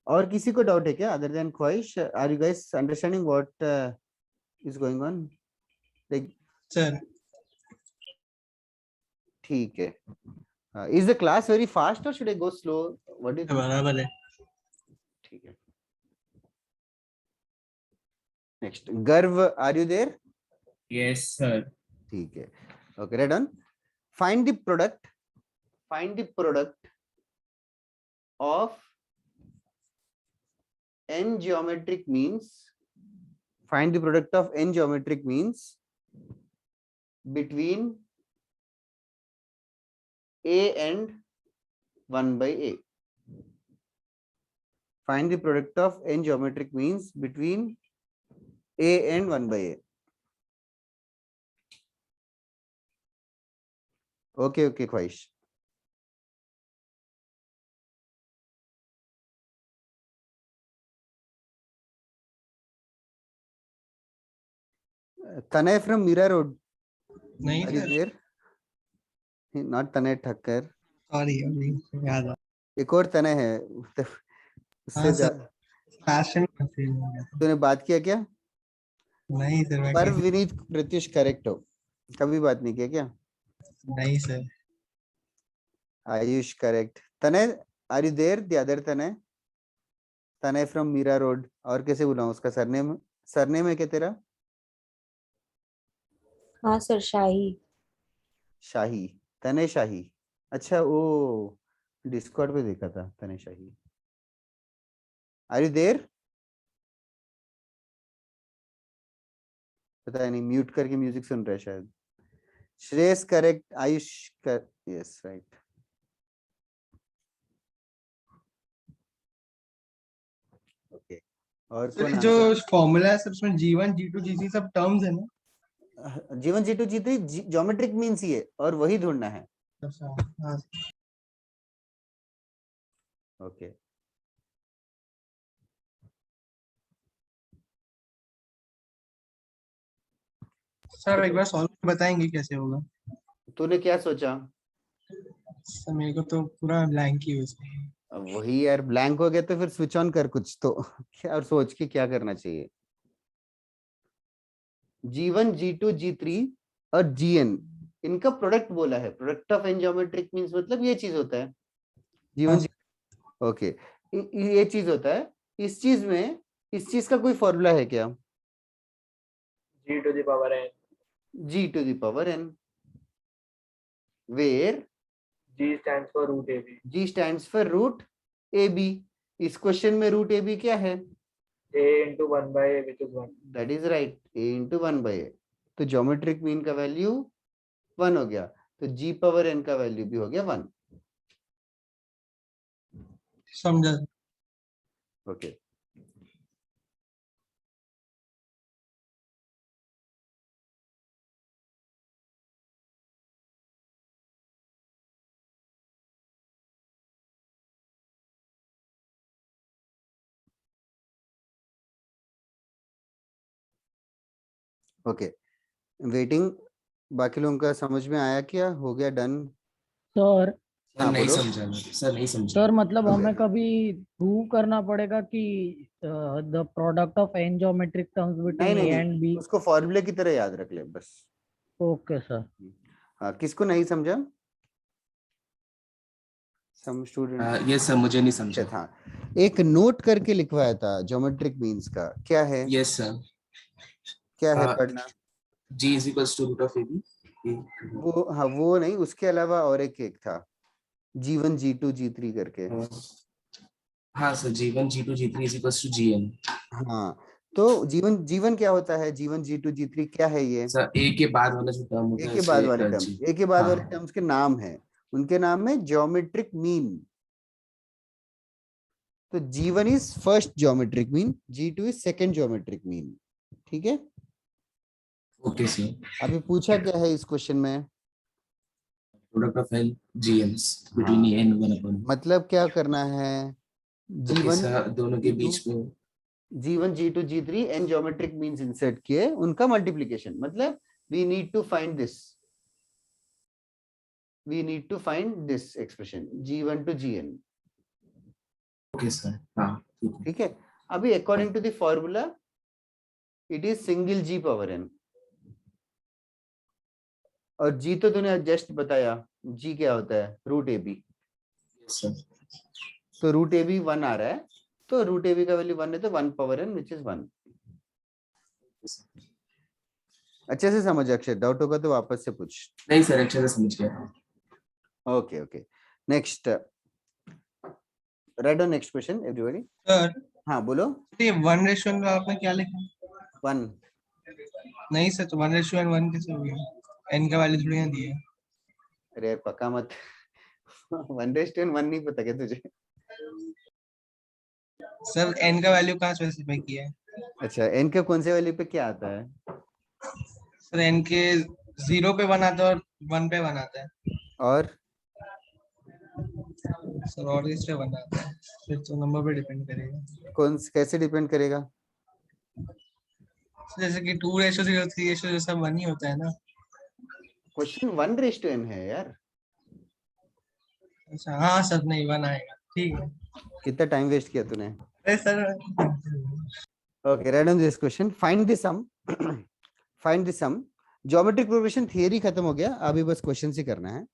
और किसी को डाउट है क्या other than Khwahish? Are you guys understanding what is going on? Like sir ठीक है। Is the class very fast और should I go slow? What is? बराबर है। ठीक है। Next Garv, are you there? Yes, sir. ठीक है। Okay read on. Find the product of n geometric means, find the product of n geometric means between a and 1 by a. Find the product of n geometric means between a and 1 by a. Okay, ख्वाहिश। Tanay from Mira Road. नहीं Are you sir, there? Not Tanay Thakkar. Sorry याद आ। एक और तनय है उससे हाँ sir, ज्यादा। Fashion confuse हो गया था। तूने बात किया क्या? नहीं सर, मैं पर विनीत प्रत्युष करेक्ट हो, कभी बात नहीं किया क्या? नहीं sir. Ayush correct. Tanay are you there? The other Tanay, Tanay from Meera road. और कैसे बुलाऊं उसका सरनेम? सरनेम है क्या तेरा? हाँ सर, शाही। शाही, तनय शाही। अच्छा वो डिस्कॉर्ड पे देखा था तनय शाही। Are you there? पता नहीं, म्यूट करके म्यूजिक सुन रहे हैं शायद। श्रेयस करेक्ट, आयुष कर, यस राइट। ओके और सर कौन ये जो आंसर? फॉर्मूला है सर, उसमें G1 G2 G3 सब टर्म्स है ना? G one G two G three geometric means ही है और वही ढूंढना है। अच्छा हाँ ओके सर, एक बार सॉल्व बताएंगे कैसे होगा? तूने क्या सोचा? सर मेरे को तो पूरा ब्लैंक ही हुआ। अब वही यार, ब्लैंक हो गया तो फिर स्विच ऑन कर कुछ तो क्या, और सोच के क्या करना चाहिए। G1 G2 G3 और Gn इनका प्रोडक्ट बोला है। Product of N geometric means मतलब ये चीज होता है। G1 ओके ये चीज होता है। इस चीज में इस चीज का कोई फॉर्मूला है क्या? G to the power n. G to the power n where G stands for root AB. G stands for root AB। इस क्वेश्चन में रूट AB क्या है? A into 1 by A, which is 1. That is right, A into 1 by A। तो geometric mean का value 1 हो गया, तो G power n का वैल्यू भी हो गया 1। समझा। Okay okay waiting. बाकी लोगों का समझ में आया क्या? हो गया डन? सर सर हाँ नहीं बोलो। समझा मैं, सर नहीं समझा। सर मतलब हमें कभी प्रूव करना पड़ेगा कि the product of N geometric terms नहीं बिटवीन नहीं ए एंड नहीं, बी। उसको फॉर्मूले की तरह याद रख ले बस। Okay sir. हाँ किसको नहीं समझा? सम स्टूडेंट। ये सर मुझे नहीं समझा। था एक नोट करके लिखवाया था ज्योमेट्रिक मीन्स का, क्या है? Yes sir. क्या है पढ़ना? G is equals to root of AB. वो हाँ वो नहीं, उसके अलावा और एक था G1 G2 G3 करके। हाँ sir, G1 G2 G3 is equals to Gn। हाँ तो जीवन क्या होता है? G1 G2 G3 क्या है ये? सर ए के बाद वाला जो टर्म होता एक है के बाद वाले उसे टर्म, G। एक के बाद हाँ। वाले टर्म्स के नाम है, उनके नाम है ज्योमेट्रिक मीन। तो G1 is first geometric mean, G2 is second geometric mean. ठीक है। Okay sir. अभी पूछा क्या है इस क्वेश्चन में? product of L GMs between हाँ, n 1/n. मतलब क्या करना है, तो G1 ऐसा दोनों के बीच में G1 G2 G3 n geometric means insert किए, उनका मल्टीप्लिकेशन, मतलब we need to find this expression G1 to Gn. Okay sir. हाँ ठीक है. ठीक है, अभी according to the formula it is single G power n, और G तो तूने जस्ट बताया, G क्या होता है, रूट AB. सर तो रूट AB 1 आ रहा है, तो रूट AB का वैल्यू 1 है, तो 1 पावर n विच इज 1. अच्छे से समझ अक्षय, डाउट होगा तो वापस से पूछ. नहीं सर, अच्छे से समझ गया. Okay okay, next right on next question everybody. Sir हाँ बोलो. ये 1:1 में आपने क्या लिखा? 1. नहीं सर, तो 1:1 कैसे हो गया? n का वैल्यू थोड़ी ना दिया है. अरे यार पक्का मत. 1:1 नहीं पता क्या तुझे? सर n का वैल्यू कहाँ स्पेसिफाई किया है? अच्छा, n का कौन से वैल्यू पे क्या आता है? सर n के 0 पे 1 आता है और 1 पे 1 आता है. और सर और इस पे 1 आता है, फिर तो नंबर पे डिपेंड करेगा. कैसे डिपेंड करेगा? जैसे कि 2:0, 3:0 सब 1 ही होता है ना. क्वेश्चन 1:n है यार. अच्छा हाँ सर, नहीं 1 आएगा. ठीक है. कितना टाइम वेस्ट किया तूने? अरे sir okay, right on this question. Find the sum. Find the sum. Geometric progression theory खत्म हो गया, अभी बस क्वेश्चन ही करना है.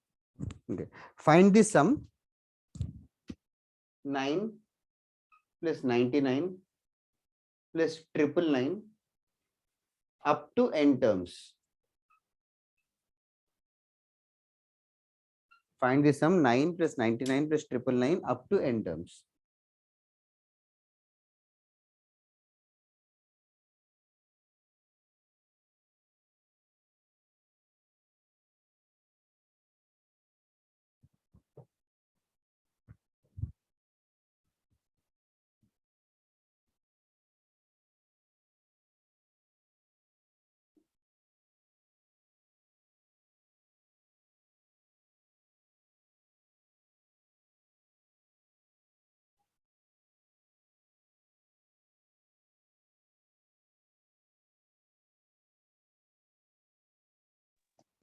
Okay, find the sum 9 plus 99 plus 999 up to n terms. Find the sum 9 plus 99 plus 999 up to n terms.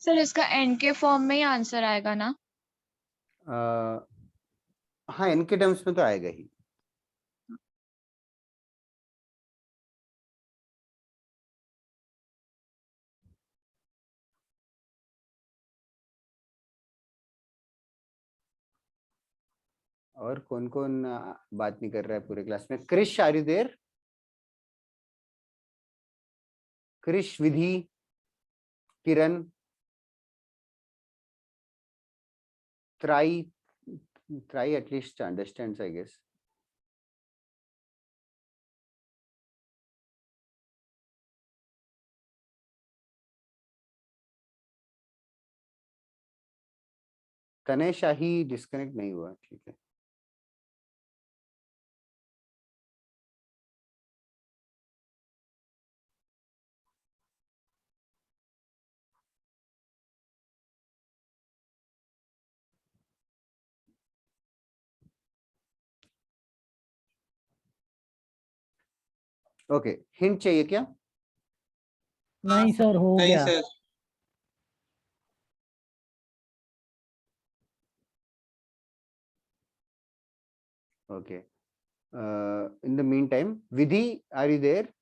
Sir इसका n के फॉर्म में ही आंसर आएगा ना? हाँ, n के टर्म्स में तो आएगा ही. और कौन कौन बात नहीं कर रहा है पूरे क्लास में? Krish, are you there? Krish, Vidhi, Kiran, try at least understands, I guess. तने शाही डिस्कनेक्ट नहीं हुआ, ठीक है. ओके, हिंट चाहिए क्या? नहीं सर, हो नहीं गया. Sir. Okay, in the meantime, Vidhi, are you there?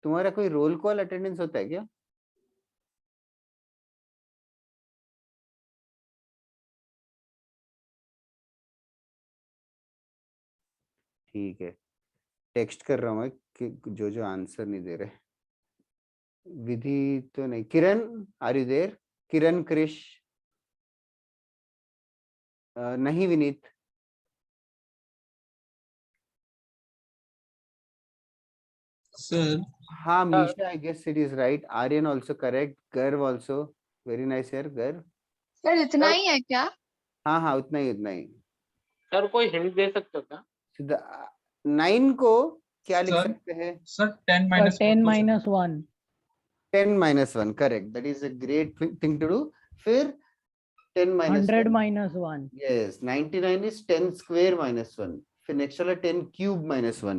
तुम्हारा कोई रोल कॉल अटेंडेंस होता है क्या? ठीक है, टेक्स्ट कर रहा हूँ मैं कि जो आंसर नहीं दे रहे. विधि तो नहीं. Kiran, are you there? Kiran, Krish, नहीं. विनीत, सर हाँ. Misha, I guess it is right. Aryan also correct. Garv also, very nice यार. गर्व, सर इतना ही है क्या? हाँ हाँ, उतना ही उतना ही. सर कोई हिंट दे सकते हो क्या? 9 को क्या लिख सर, सकते हैं? Sir 10 10 minus -1. 10 - 1, correct. That is a great thing to do. फिर 10 minus 100 1. minus 1. Yes, 99 is 10 square minus 1. फिर next वाला 10 cube minus 1.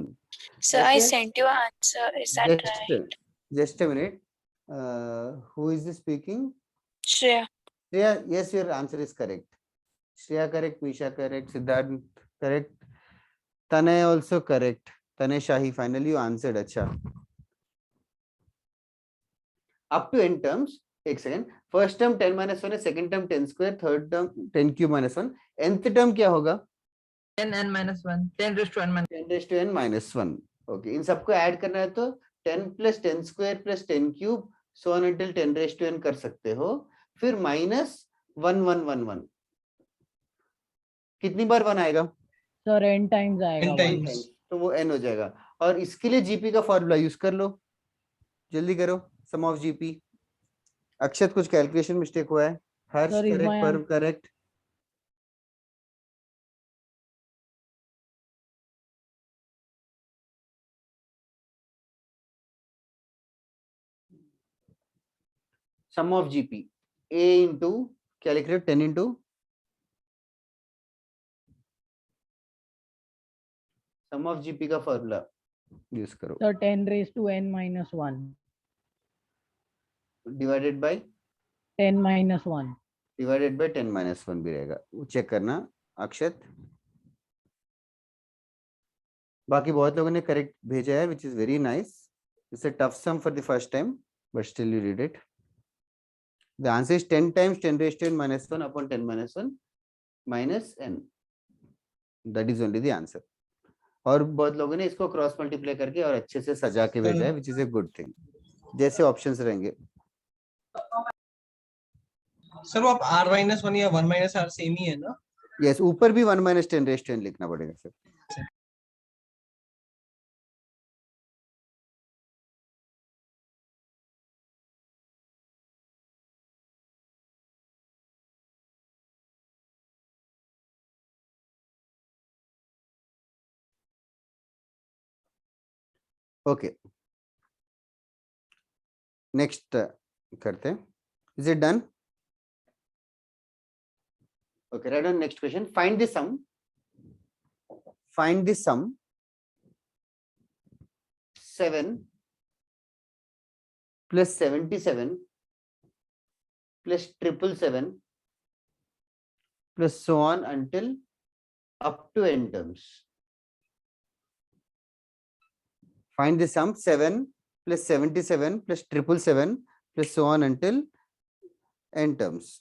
So I ऐसे sent you an answer. Is that right? Just a minute. Who is this speaking? Shreya. Shreya, yes, your answer is correct. Shreya correct, Misha correct, Siddharth correct, Tanay also correct. Tanay Shahi, finally you answered. Acha. Up to n terms. एक second. First term 10 minus 1 है, second term 10 square, third term 10 cube minus 1. nth term क्या होगा? 10n minus 1, 10 raised to n minus 10 raised to n minus 1. Okay, इन सबको add करना है तो 10 plus 10 square plus 10 cube so on until 10 raised to n कर सकते हो. फिर minus 1 1 1 1. कितनी बार 1 आएगा? सर n टाइम्स आएगा. n times. तो वो n हो जाएगा. और इसके लिए जीपी का फॉर्मूला यूज कर लो. जल्दी करो. सम ऑफ जीपी. अक्षत कुछ कैलकुलेशन मिस्टेक हुआ है. हर्ष Sir, is करेक्ट, my पर्व correct. Sum of GP A into calculate 10 into sum of GP का फॉर्मूला यूज करो. Sir 10 raised to n minus 1. Divided by 10 minus 1. Divided by 10 minus 1 भी रहेगा. वो check करना अक्षत. बाकी बहुत लोगों ने करेक्ट भेजा है, which is very nice. It's a tough sum for the first time but still you read it. The answer is 10 times 10 raised to n minus 1 upon 10 minus 1 minus n. That is only the answer. और बहुत लोगों ने इसको cross multiply करके और अच्छे से सजा के भेजा है, which is a good thing. जैसे ऑप्शंस रहेंगे. सर वो आप r minus 1 या 1 minus r सेम ही है ना? Yes, ऊपर भी 1 minus 10 raised to n लिखना पड़ेगा सर. ओके, नेक्स्ट करते हैं. Is it done? Okay, right on. Next question. Find the sum. Find the sum 7 plus 77 plus 777 plus so on until up to n terms. Find the sum 7 plus 77 plus 777 plus so on until n terms.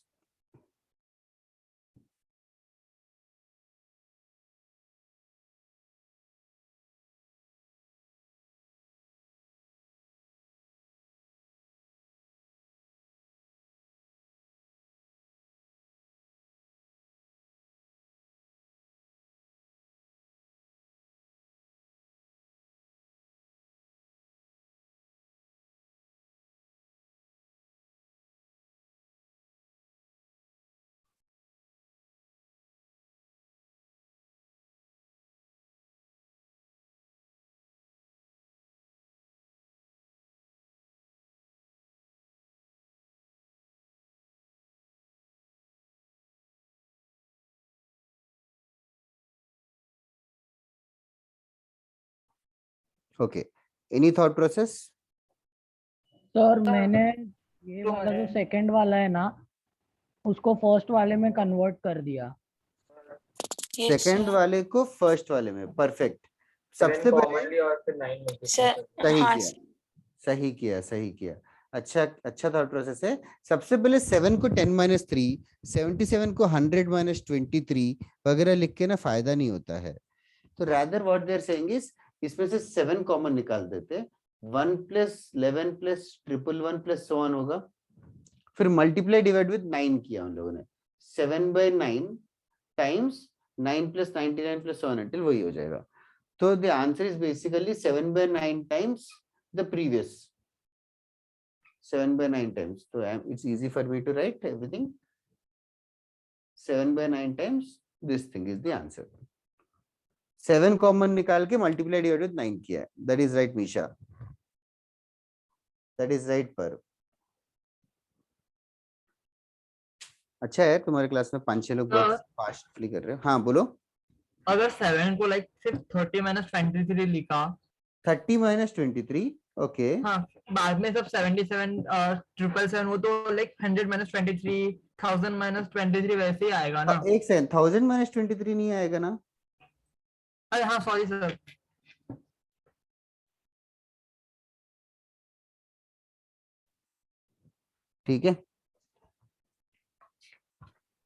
Okay. Any thought process? Sir मैंने ये वाला जो second वाला है ना, उसको first वाले में कन्वर्ट कर दिया. सेकंड वाले को फर्स्ट वाले में. परफेक्ट. सबसे पहले और फिर 9 में सही किया, सही किया, सही किया. अच्छा थॉट प्रोसेस है. सबसे पहले 7 को 10 minus 3, 77 को 100 minus 23 वगैरह लिख के ना फायदा नहीं होता है. तो rather what they are saying is इसमें से 7 कॉमन निकाल देते. 1 plus 11 plus 111 plus so on होगा. फिर मल्टीप्लाई डिवाइड विद 9 किया उन लोगों ने. 7/9 times 9 plus 99 plus so on until वही हो जाएगा. तो the answer is basically 7/9 times the previous. 7/9 times. So it's easy for me to write everything. 7/9 times this thing is the answer. 7 common निकाल के मल्टीप्लाई डिवाइड विद 9 किया है. That is right Misha. That is right पर. अच्छा है तुम्हारे class में 5-6 लोग बहुत हाँ। फास्टली कर रहे हो। हाँ बोलो। अगर 7 को लाइक सिर्फ 30 माइनस 23 लिखा, 30 माइनस 23, ओके। हाँ, बाद में सब 77 777 वो तो लाइक 100 माइनस 23, 1000 माइनस 23 वैसे ही आएगा ना। एक सेकंड, 1000 माइनस 23 नहीं आएगा ना? अरे हाँ सॉरी सर। ठीक है,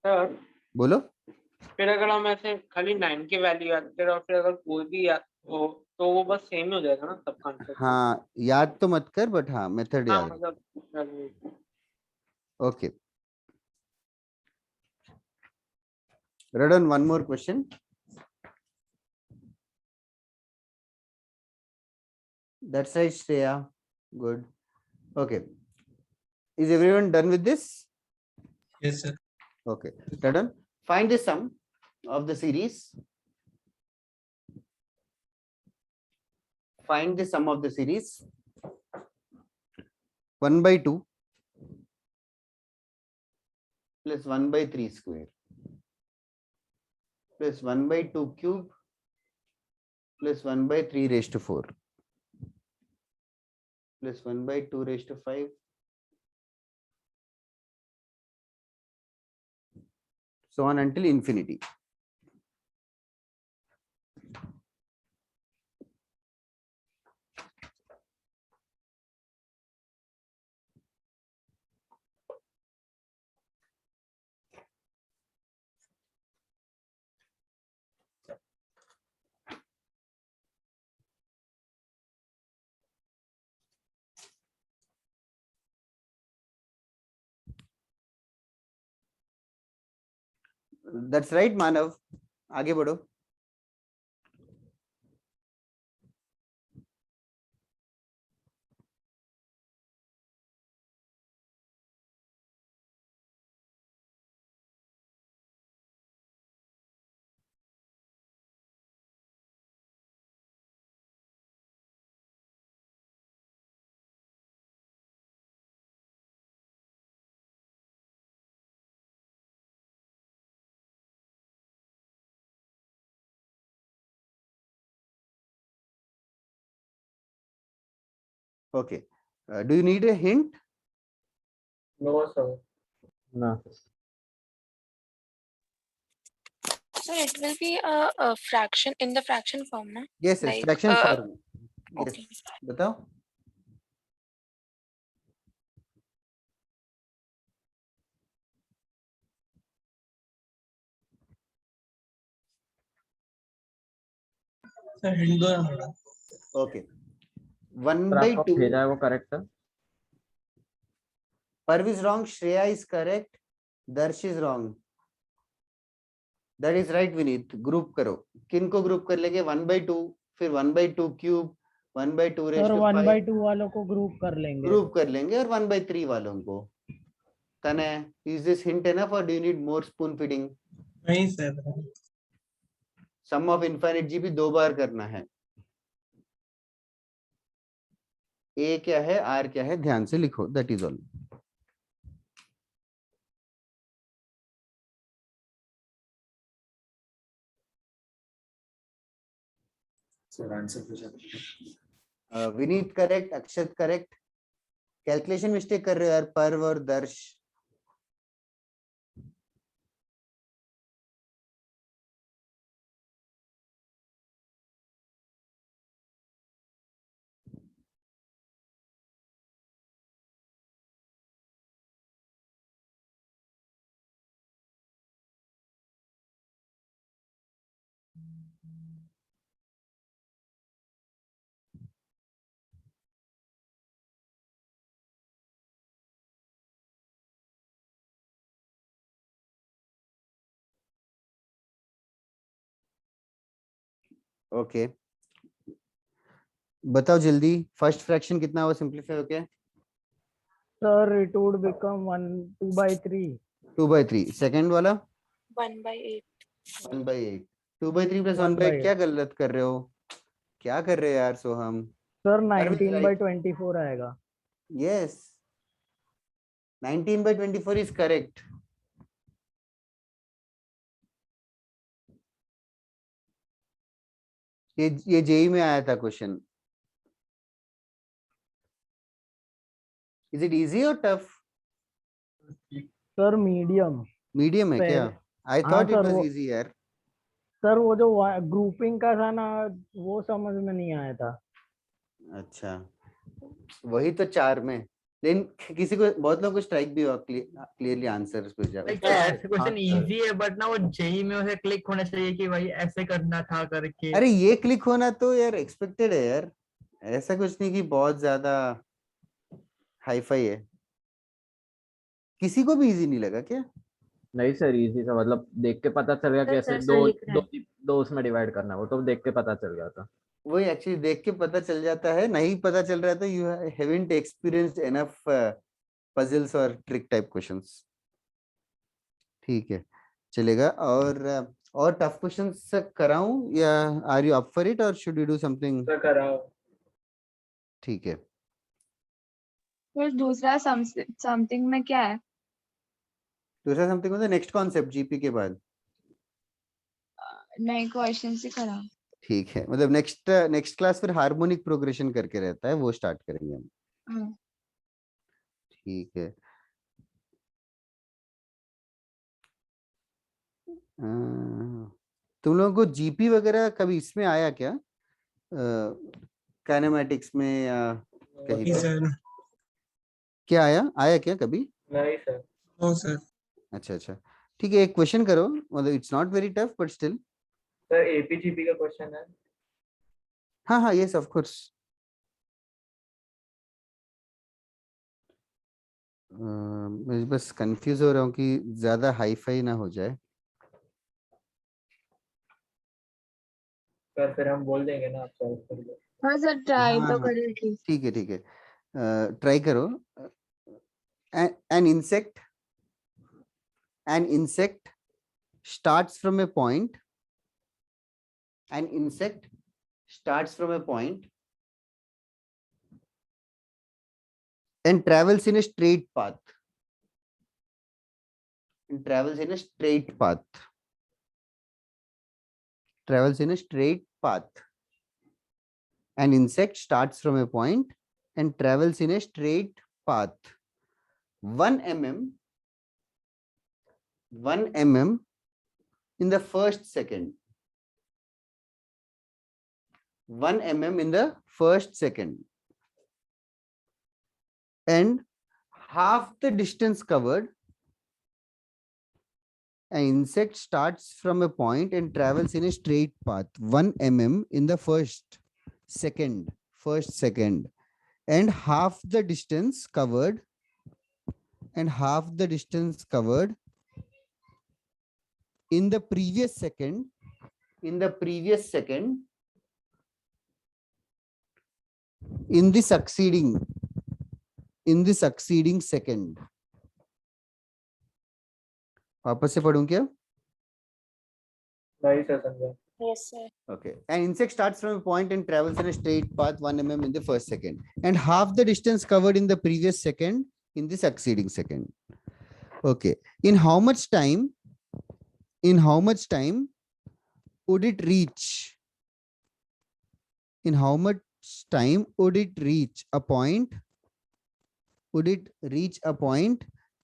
सर बोलो। फिर अगर हम ऐसे खाली 9 की वैल्यू याद करें और फिर अगर कोई भी याद हो तो वो बस सेम ही हो जाएगा ना सबका आंसर। हाँ याद तो मत कर, बट हाँ मेथड हाँ याद। मतलब okay, Radon, one more question. That's right, Shreya. Good. Okay. Is everyone done with this? Yes, sir. Okay. Radon, find the sum of the series. Find the sum of the series. 1/2 plus 1/3 square plus 1/2 cube plus 1/3 raised to 4 plus 1/2 raised to 5 so on until infinity. That's right, Manav. आगे बढ़ो. Okay. Do you need a hint? No, sir. No. So it will be a fraction in the fraction form, na? Yes, yes. Like, Fraction form. Yes. okay. बताओ. Sir, hint दो ना थोड़ा। Okay. 1 पर by आपको 2. भेजा है वो correct है? Parv is wrong. Shreya is correct. Darsh is wrong. That is right, Vineet. Group करो. किन को group कर लेंगे? 1/2, फिर 1/2 cube, 1/2 raised सर to 5. 1/2 वालों को ग्रुप कर लेंगे. Group कर लेंगे और 1/3 वालों को. Tanay, is this hint enough or do you need more spoon feeding? नहीं sir. Sum of infinite g भी 2 बार करना है. A क्या है, R क्या है, ध्यान से लिखो. That is all. Sir answer पूछा। विनीत करेक्ट, अक्षत करेक्ट. कैलकुलेशन मिस्टेक कर रहे हो यार पर्व और दर्श. ओके, बताओ जल्दी. फर्स्ट फ्रैक्शन कितना हुआ सिंपलीफाई होके? Sir it would become 2/3. 2/3. Second वाला 1/8. 1/8. 2/3 plus 1/8 1/8. क्या गलत कर रहे हो? क्या कर रहे हो यार Soham? Sir Parv is right. 19/24 आएगा. Yes. 19/24 is correct. ये जेई में आया था क्वेश्चन. इज इट इजी और टफ? Sir medium. मीडियम है क्या? आई हाँ थॉट इट सर, वाज वो इजी यार. सर वो जो ग्रुपिंग का था ना, वो समझ में नहीं आया था. अच्छा, वही तो 4 में. लेकिन किसी को, बहुत लोगों को स्ट्राइक भी हुआ क्लियरली आंसर पे जा. लाइक ऐसे क्वेश्चन हाँ. इजी है बट ना वो जेई में उसे क्लिक होना चाहिए कि भाई ऐसे करना था करके. अरे ये क्लिक होना तो यार एक्सपेक्टेड है यार. ऐसा कुछ नहीं कि बहुत ज्यादा हाई फाई है. किसी को भी इजी नहीं लगा क्या? नहीं सर, इजी था, मतलब देख के पता चल गया सर कैसे सर दो लिख रहे दो हैं. दो उसमें डिवाइड करना है, वो तो देख के पता चल गया था. वही एक्चुअली देख के पता चल जाता है. नहीं पता चल रहा था, you haven't experienced enough puzzles और ट्रिक टाइप क्वेश्चंस. ठीक है, चलेगा. और टफ क्वेश्चंस कराऊं या are you up for it और should you do something? Sir कराओ. ठीक है. फिर दूसरा समथिंग में क्या है? दूसरा समथिंग मतलब नेक्स्ट कॉन्सेप्ट जीपी के बाद. नए क्वेश्चन से करा. ठीक है, मतलब नेक्स्ट क्लास फिर हार्मोनिक प्रोग्रेशन करके रहता है, वो स्टार्ट करेंगे हम. ठीक है. तुम लोगों को जीपी वगैरह कभी इसमें आया क्या, काइनेमैटिक्स में या कहीं जी पे? सर. क्या आया क्या कभी? नहीं सर. No sir. अच्छा अच्छा, ठीक है. एक क्वेश्चन करो, मतलब it's not very tough but still. Sir AP GP का क्वेश्चन है. हाँ हाँ, यस ऑफ कोर्स. मैं बस कंफ्यूज हो रहा हूँ कि ज्यादा हाई फाई ना हो जाए. सर फिर हम बोल देंगे ना, आप सॉल्व कर लो. हाँ सर ट्राई हाँ तो हाँ, करेगी. ठीक है ठीक है. ट्राई करो. An insect starts from a point. An insect starts from a point and travels in a straight path. Travels in a straight path. An insect starts from a point and travels in a straight path 1 mm in the first second. 1 mm in the first second. And half the distance covered, an insect starts from a point and travels in a straight path 1 mm in the first second, and half the distance covered in the previous second, in the succeeding second. वापस से पढ़ूं क्या? नहीं sir समझा. Yes sir. Okay. An insect starts from a point and travels in a straight path 1 mm in the first second, and half the distance covered in the previous second in the succeeding second. Okay. In how much time would it reach? In how much time would it reach a point?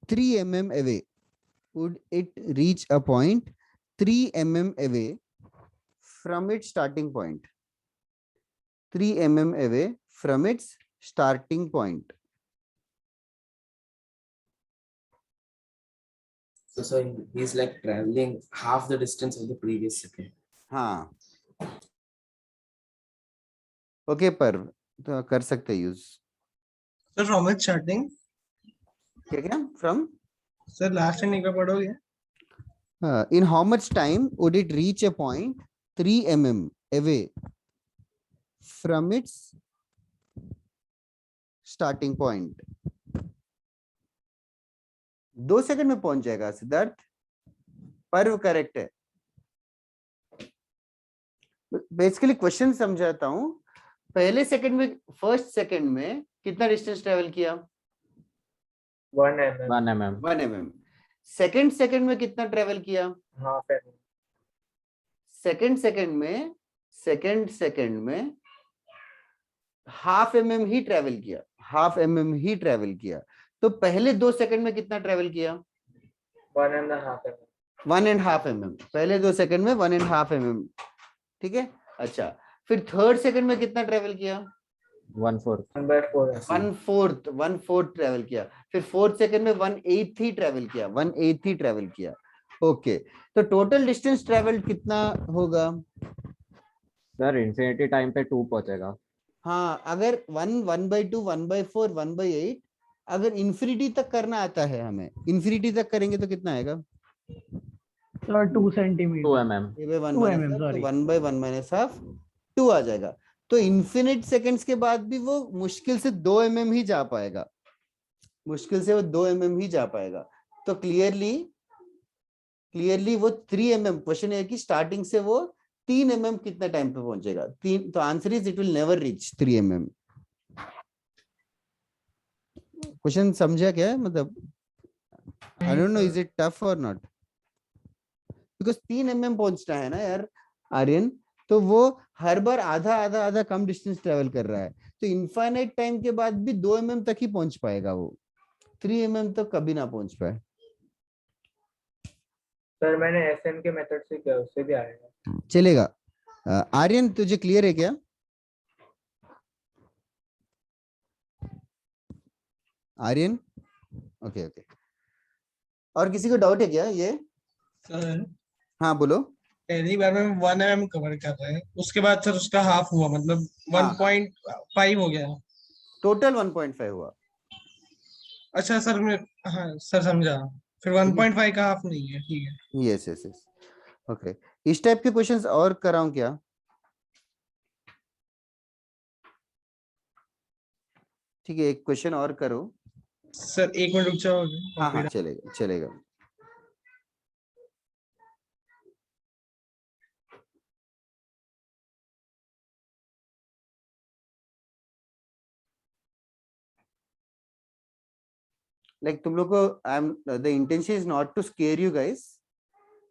3 mm away? Would it reach a point 3 mm away from its starting point? 3 mm away from its starting point. So he's like traveling half the distance of the previous second. हाँ. Okay, पर तो कर सकते use. Sir from it starting. क्या from? Sir last time का पढ़ोगे. In how much time would it reach a point 3 mm away from its starting point? 2 second में पहुंच जाएगा सिद्धार्थ. पर्व करेक्ट है. बेसिकली क्वेश्चन समझाता हूं. पहले सेकंड में, फर्स्ट सेकंड में कितना डिस्टेंस ट्रेवल किया? 1 mm. 1 mm. सेकंड में कितना ट्रेवल किया? Half mm. सेकंड में सेकंड में हाफ mm ही ट्रेवल किया, हाफ mm ही ट्रेवल किया। तो पहले 2 सेकंड में कितना ट्रेवल किया? 1.5 mm. 1.5 mm, पहले 2 सेकंड में 1.5 mm, ठीक है। अच्छा, फिर थर्ड सेकंड में कितना ट्रेवल किया? 1/4 1/4. 1/4 ट्रेवल किया। फिर फोर्थ सेकंड में 1/8 ही ट्रेवल किया, 1/8 ही ट्रेवल किया। ओके, तो टोटल डिस्टेंस ट्रेवल कितना होगा? सर इंफिनिटी टाइम पे 2 पहुंचेगा। हाँ, अगर 1/2 1/4 1/8 अगर इंफिनिटी तक करना आता है हमें, इंफिनिटी तक करेंगे तो कितना आएगा? Sir 2 centimetre 2 mm 2 mm, sorry. 1/1 minus half 2 आ जाएगा। तो इन्फिनिट सेकंड्स के बाद भी वो मुश्किल से 2 mm ही जा पाएगा, मुश्किल से वो 2 mm ही जा पाएगा। तो क्लियरली वो 3 mm, क्वेश्चन है कि स्टार्टिंग से वो 3 mm कितना टाइम पे पहुंचेगा? 3, तो answer is it will never reach 3 mm। Question समझा क्या है? मतलब I don't know is it tough और नॉट, बिकॉज 3 mm पहुंचना है ना यार आर्यन, तो वो हर बार आधा कम डिस्टेंस ट्रेवल कर रहा है, तो इनफाइनाइट टाइम के बाद भी 2 mm तक ही पहुंच पाएगा वो, 3 mm तक कभी ना पहुंच पाए। सर मैंने एसएम के मेथड से किया, उससे भी आएगा। चलेगा। आर्यन तुझे क्लियर है क्या? आर्यन, ओके। और किसी को डाउट है क्या ये? सर हाँ बोलो। पहली बार में 1 mm कवर कर रहे हैं, उसके बाद सर उसका हाफ हुआ, मतलब 1.5 हो गया। टोटल 1.5 हुआ। अच्छा सर, मैं हाँ सर समझा, फिर 1.5 का हाफ नहीं है, ठीक है। Yes okay. इस टाइप के क्वेश्चंस और कराऊं क्या? ठीक है, एक क्वेश्चन और करो सर 1 मिनट रुक जाओगे? हाँ चलेगा। लाइक तुम लोग को the intention is not to scare you guys.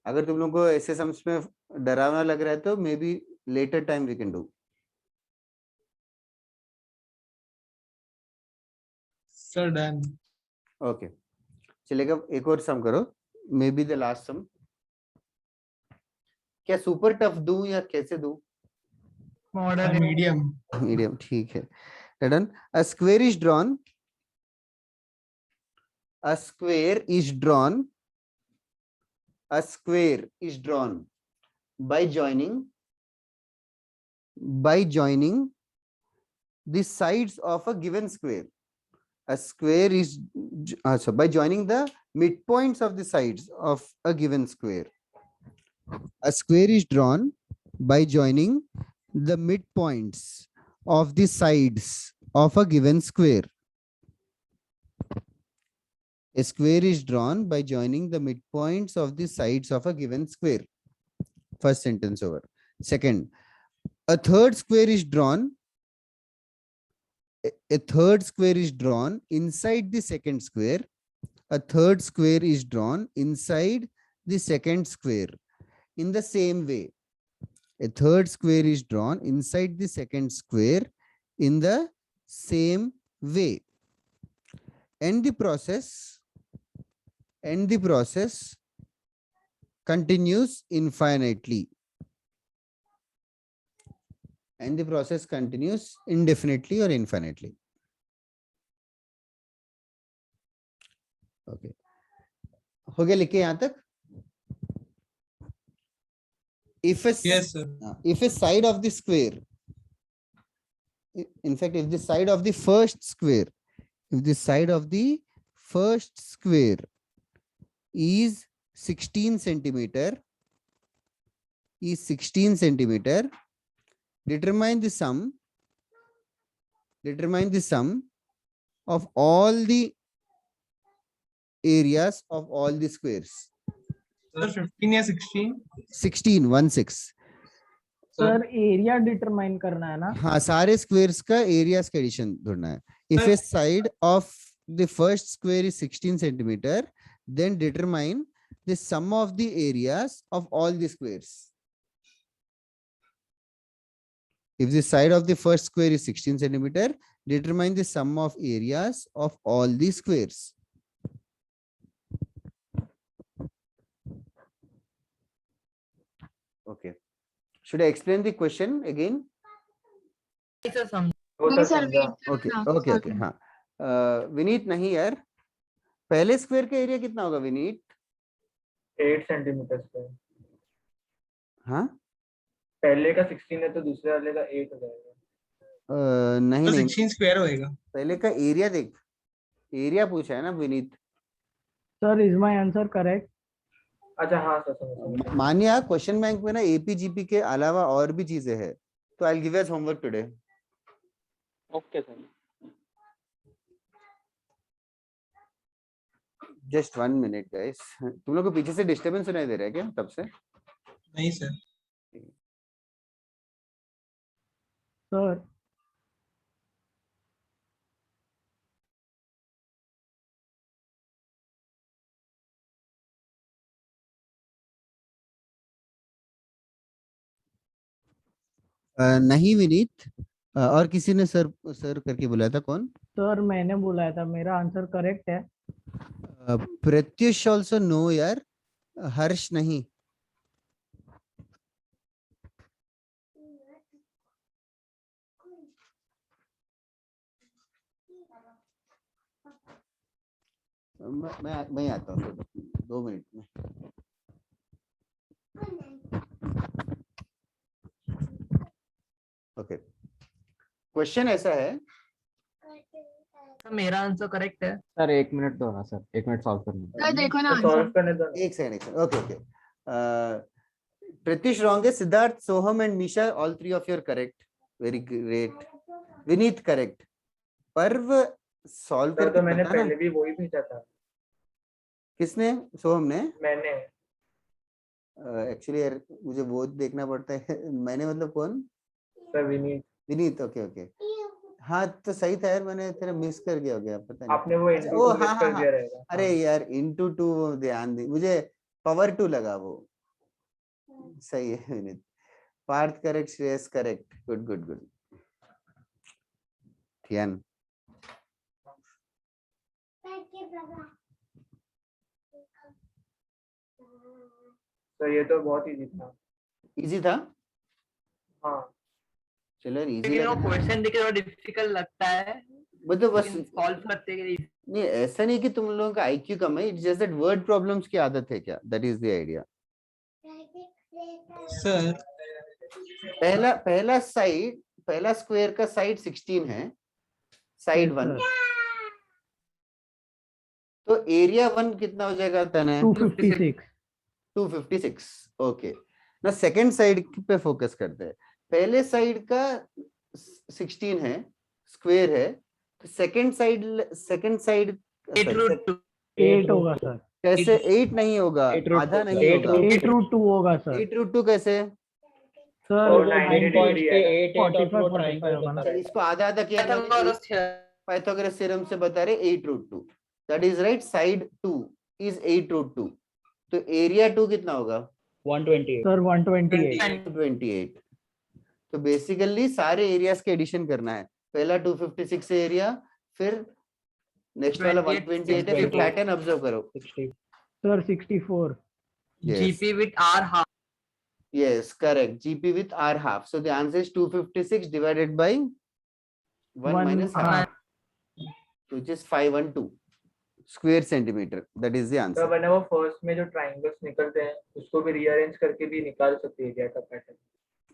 अगर तुम लोग को ऐसे सम्स में डरावना लग रहा है तो maybe later time we can do. Sir done. Okay, चलेगा। एक और सम करो, maybe the last sum. क्या सुपर टफ दूं या कैसे दूं? Model medium. ठीक है, done. A square is drawn by joining the sides of a given square. By joining the midpoints of the sides of a given square. A square is drawn by joining the midpoints of the sides of a given square. A square is drawn by joining the midpoints of the sides of a given square. First sentence over. Second, a third square is drawn inside the second square. A third square is drawn inside the second square. In the same way, a third square is drawn inside the second square in the same way. And the process continues infinitely. And the process continues indefinitely or infinitely. Okay. हो गया लिखे यहाँ तक? If a side of the square, in fact, if the side of the first square is 16 centimeter, determine the sum of all the areas of all the squares. Sir 15 या 16? 16 sir area determine करना है ना? हाँ, सारे squares का areas का addition ढूंढना है। If A side of the first square is 16 centimetre, then determine the sum of the areas of all the squares. If the side of the first square is 16 centimeter, determine the sum of areas of all the squares. Okay. Should I explain the question again? वो तो समझा Okay, okay, okay. हाँ. विनीत नहीं यार. पहले square का area कितना होगा विनीत? 8 centimetre square. हाँ? पहले का 16 है तो दूसरे वाले का 8 हो जाएगा। नहीं नहीं 16 स्क्वायर होएगा। पहले का एरिया देख, एरिया पूछा है ना Vineet. Sir is my answer correct? अच्छा हाँ सर समझ। मानिया क्वेश्चन बैंक में ना एपीजीपी के अलावा और भी चीजें हैं, तो I will give S homework today. Okay sir. Just 1 minute guys, तुम लोग को पीछे से डिस्टरबेंस सुनाई दे रहा है क्या तब से? नहीं सर। सर नहीं विनीत, और किसी ने सर सर करके बुलाया था, कौन? सर मैंने बुलाया था, मेरा आंसर करेक्ट है। प्रत्युष ऑल्सो नो यार, हर्ष नहीं। मैं आता हूँ 2 मिनट में। ओके, क्वेश्चन ऐसा है। मेरा आंसर करेक्ट है सर 1 मिनट दो ना सर, 1 मिनट सॉल्व करने दो। देखो ना सॉल्व करने दो। एक second. Okay okay, Pritish wrong है, Siddharth, Soham and Misha, all 3 of you are correct. Very great. Vineet correct. पर्व सॉल्व सर करके तो मैंने बताना। पहले भी वही भेजा था। किसने? सोहम ने? मैंने। एक्चुअली यार मुझे वो देखना पड़ता है। मैंने मतलब कौन? Sir Vineet. Vineet, okay okay. हाँ तो सही था यार, मैंने तेरा मिस कर गया हो गया, पता नहीं। आपने वो अच्छा, into ओ two हाँ miss हाँ कर दिया हाँ, रहेगा। अरे यार into 2 ध्यान दे, मुझे power 2 लगा वो। सही है Vineet. Parth correct, Shreyas correct, good good good. ध्यान। सर ये तो बहुत इजी था। इजी था? हाँ चलो इजी लेकिन वो लगा। क्वेश्चन देख के थोड़ा डिफिकल्ट लगता है, मतलब बस सॉल्व करते हैं। नहीं, ऐसा नहीं कि तुम लोगों का आईक्यू कम है, it's just that word problems की आदत है क्या, that is the idea. Sir पहला साइड, पहला स्क्वायर का साइड 16 है, साइड 1, तो एरिया 1 कितना हो जाएगा तने? 256। 256। ओके, ना सेकंड साइड पे फोकस करते हैं। पहले साइड का 16 है, स्क्वायर है, तो सेकंड साइड 8 होगा सर। कैसे? 8 नहीं होगा, आधा नहीं होगा। 8√2 होगा सर। 8√2 कैसे? सर और 90 डिग्री है। 45 होगा ना। चल इसको आधा आधा किया, पाइथागोरस थ्योरम से बता रहे 8√2, that is right. Side 2 is 8√2, तो एरिया 2 कितना होगा? 128 सर। 128। तो बेसिकली सारे एरियाज के एडिशन करना है। पहला 256 एरिया, फिर नेक्स्ट वाला 128 है, फिर पैटर्न ऑब्जर्व करो। Sir 64। GP with R half. Yes, correct. GP with R half. So the answer is 256 divided by 1 minus half, which is 512 square centimeter. That is the तो answer. मैंने वो first में जो triangles निकलते हैं उसको भी रीअरेंज करके भी निकाल सकते हैं एरिया का पैटर्न।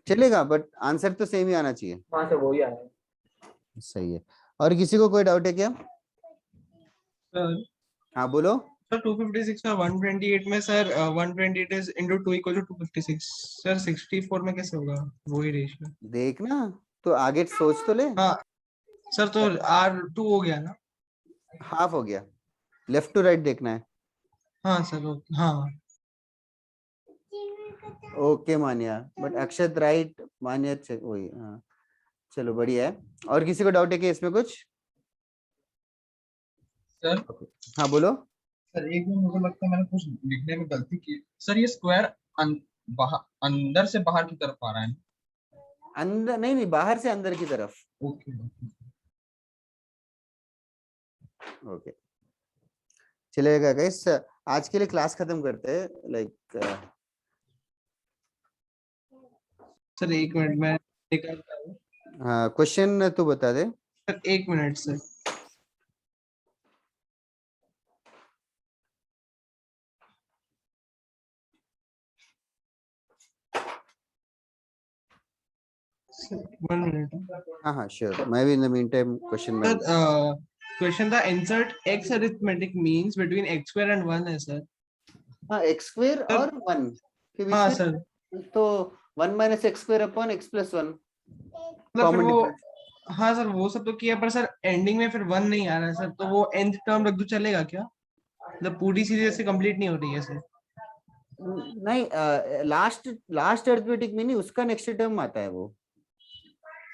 चलेगा, बट आंसर तो सेम ही आना चाहिए। हाँ सर वही आया है। सही है। और किसी को कोई डाउट है क्या? सर हाँ बोलो। सर 256 और 128 में sir 128 is into 2 equal to 256। Sir 64 में कैसे होगा वही रेशियो? देखना तो आगे सोच तो ले। हाँ सर, तो R2 हो गया ना? हाफ हो गया, लेफ्ट टू राइट देखना है। हाँ सर, हाँ ओके मानिया, बट अक्षत राइट, मानिया वही। हाँ चलो बढ़िया है। और किसी को डाउट है कि इसमें कुछ? सर हाँ बोलो। सर एक मिनट, मुझे लगता है मैंने कुछ लिखने में गलती की। सर ये स्क्वायर अंदर से बाहर की तरफ आ रहा है। अंदर नहीं नहीं, बाहर से अंदर की तरफ। ओके ओके चलेगा गाइस, आज के लिए क्लास खत्म करते हैं। लाइक सर 1 मिनट मैं निकालता हूँ। हाँ, क्वेश्चन तू बता दे। Sir 1 minute sir. Sir, 1 minute. हाँ हाँ श्योर, मैं भी in the meantime question में। Sir, question the insert x arithmetic means between x square and 1 है sir. हाँ, एक्स स्क्वायर Sir, और 1 के बीच हाँ में, सर, तो 1 minus x square upon x plus 1 मतलब फिर कॉमन वो, डिफरेंस। हाँ सर वो सब तो किया, पर सर एंडिंग में फिर 1 नहीं आ रहा है सर, तो वो nth टर्म रख दूं चलेगा क्या? मतलब पूरी सीरीज से कंप्लीट नहीं हो रही है सर। नहीं, लास्ट लास्ट अरिथमेटिक में नहीं, उसका नेक्स्ट टर्म आता है वो।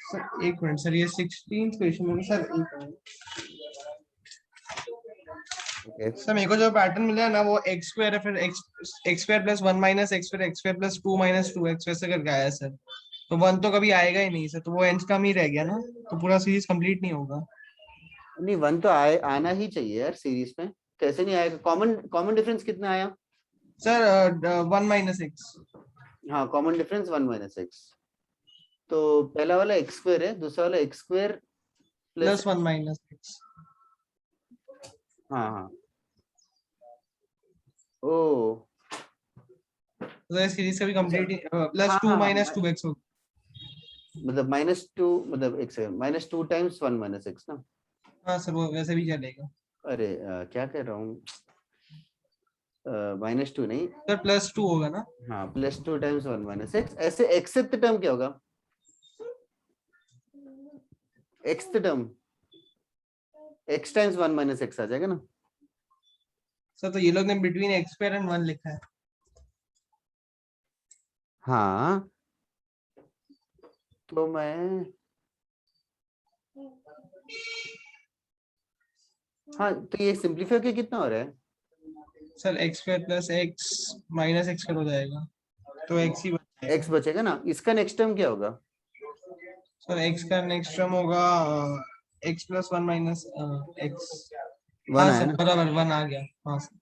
सर 1 मिनट सर, ये 16th क्वेश्चन में सर। ओके सर मेरे को जो पैटर्न मिला है ना, वो एक्स स्क्वायर है, फिर x square plus 1 minus x, फिर x square plus 2 minus 2 x वैसे करके आया है सर। तो 1 तो कभी आएगा ही नहीं सर, तो वो nth टर्म ही रह गया ना, तो पूरा सीरीज कंप्लीट नहीं होगा। नहीं, 1 तो आना ही चाहिए यार सीरीज में, कैसे नहीं आएगा? कॉमन कॉमन डिफरेंस कितना आया? Sir 1 minus x. हाँ, कॉमन डिफरेंस 1 माइनस एक्स। तो पहला वाला एक्स स्क्वायर है, दूसरा वाला x square plus, plus 1 minus x. हाँ हाँ, ओ तो सीरीज कभी कंप्लीट प्लस हाँ 2 हाँ माइनस 2 एक्स होगा। मतलब -2, मतलब एक सेकंड, -2 टाइम्स 1 माइनस एक्स ना। हाँ सर वो वैसे भी चलेगा। अरे क्या कर रहा हूँ, -2 नहीं, सर प्लस 2 होगा ना। हाँ +2 टाइम्स 1 माइनस एक्स। ऐसे एक्सेप्ट टर्म क्या होगा? X term x times 1 minus x आ जाएगा ना। सर तो ये लोग ने बिटवीन एक्स स्क्वायर एंड 1 लिखा है। हाँ तो मैं, हाँ तो ये सिंपलीफाई के कितना हो रहा है? Sir x square plus x minus x हो जाएगा, तो एक्स ही बचेगा। एक्स बचेगा ना, इसका नेक्स्ट टर्म क्या होगा? सर एक्स का नेक्स्ट टर्म होगा एक्स प्लस 1 माइनस एक्स। 1 हाँ आया सर ना। बराबर 1 आ गया। हाँ सर,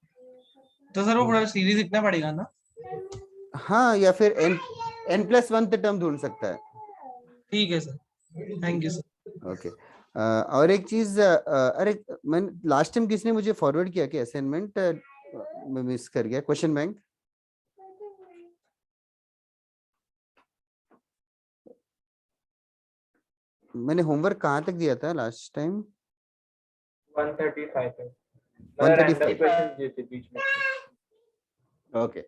तो सर वो पूरा सीरीज इतना पड़ेगा ना। हाँ, या फिर n+1 टर्म ढूंढ सकता है। ठीक है sir, thank you sir. Okay और एक चीज, अरे मैं लास्ट टाइम किसने मुझे फॉरवर्ड किया कि असाइनमेंट मैं मिस कर गया, क्वेश्चन बैंक। मैंने होमवर्क कहाँ तक दिया था लास्ट टाइम? 135 है, मतलब रैंडम 135। क्वेश्चन दिए थे बीच में। ओके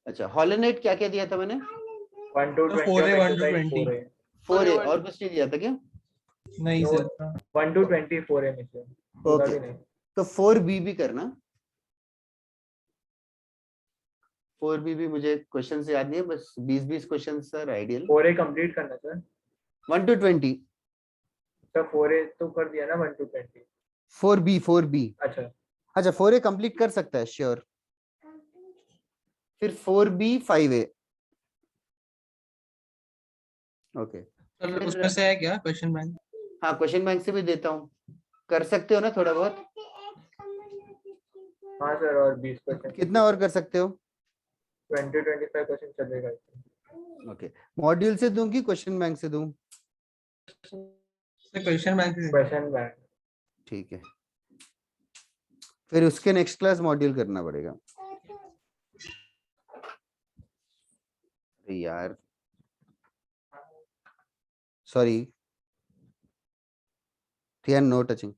अच्छा, हॉलोनेट क्या क्या दिया था मैंने? 1 to 20 और 4A 1 to exercise 20। 4A। 4A और कुछ नहीं दिया था क्या? नहीं सर। 1 to 20 4A में से पूरा ओके भी नहीं। तो 4B भी करना। 4B भी मुझे क्वेश्चन से याद नहीं है, बस 20-20 question sir ideal. 4A complete करना सर। 1 to 20। सर 4A तो कर दिया ना 1 to 20। 4B अच्छा अच्छा 4A कंप्लीट कर सकता है श्योर। फिर 4B 5A। ओके सर उसमें से है क्या क्वेश्चन बैंक? हाँ, क्वेश्चन बैंक से भी देता हूँ, कर सकते हो ना थोड़ा बहुत? हाँ सर, और 20 क्वेश्चन कितना और कर सकते हो? 20-25 क्वेश्चन चलेगा। ओके मॉड्यूल से दूं कि क्वेश्चन बैंक से दूं? क्वेश्चन बैंक से। Question bank. ठीक है, फिर उसके नेक्स्ट क्लास मॉड्यूल करना पड़ेगा। अरे यार sorry, no touching.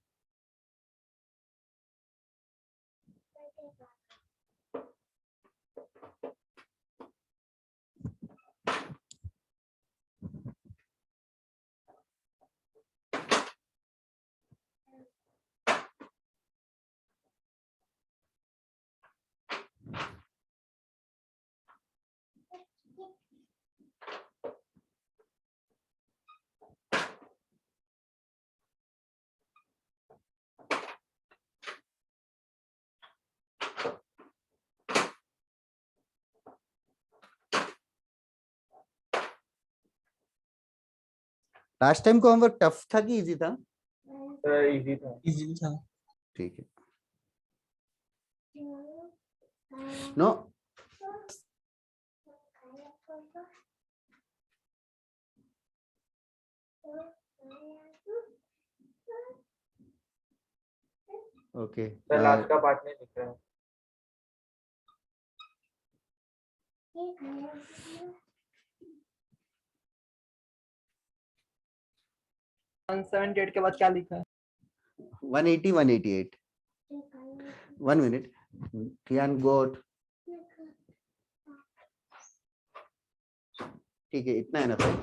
Last time को होमवर्क टफ था कि इजी था? इजी था। इजी था। ठीक है। नो ओके सर लास्ट का पार्ट नहीं दिख रहा है। के बाद क्या लिखा है? 180 188 1 मिनट कियान गोट ठीक है इतना है ना भाई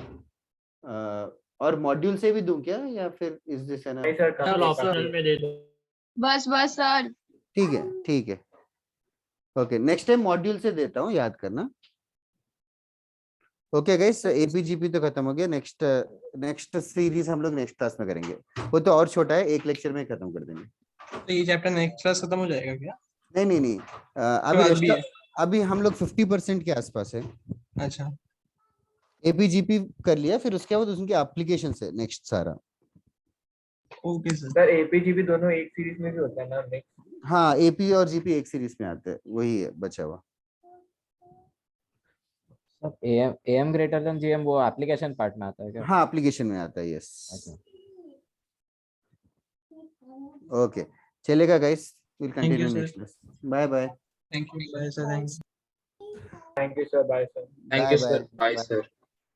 और मॉड्यूल से भी दूं क्या या फिर इज दिस है ना? नहीं सर ऑप्शनल में दे दो। बस सर। ठीक है ओके नेक्स्ट टाइम मॉड्यूल से देता हूँ याद करना। ओके गाइस एपीजीपी तो खत्म हो गया। नेक्स्ट सीरीज हम लोग नेक्स्ट क्लास में करेंगे। वो तो और छोटा है, एक लेक्चर में खत्म कर देंगे। तो ये चैप्टर नेक्स्ट क्लास खत्म हो जाएगा क्या? नहीं अभी हम लोग 50% के आसपास है। अच्छा एपीजीपी कर लिया, फिर उसके बाद उनके एप्लीकेशन से नेक्स्ट सारा। Okay sir. सर एपीजीपी दोनों एक सीरीज में भी होता है ना? नेक्स्ट हाँ एपी और जीपी एक सीरीज में आते हैं, वही है बचा हुआ। AM ग्रेटर देन GM वो एप्लीकेशन पार्ट में आता है क्या? हाँ एप्लीकेशन में आता है यस। ओके चलेगा guys, will continue next class. Bye bye. Thank you sir. Thank you sir. Bye sir. Thank you sir. Bye sir.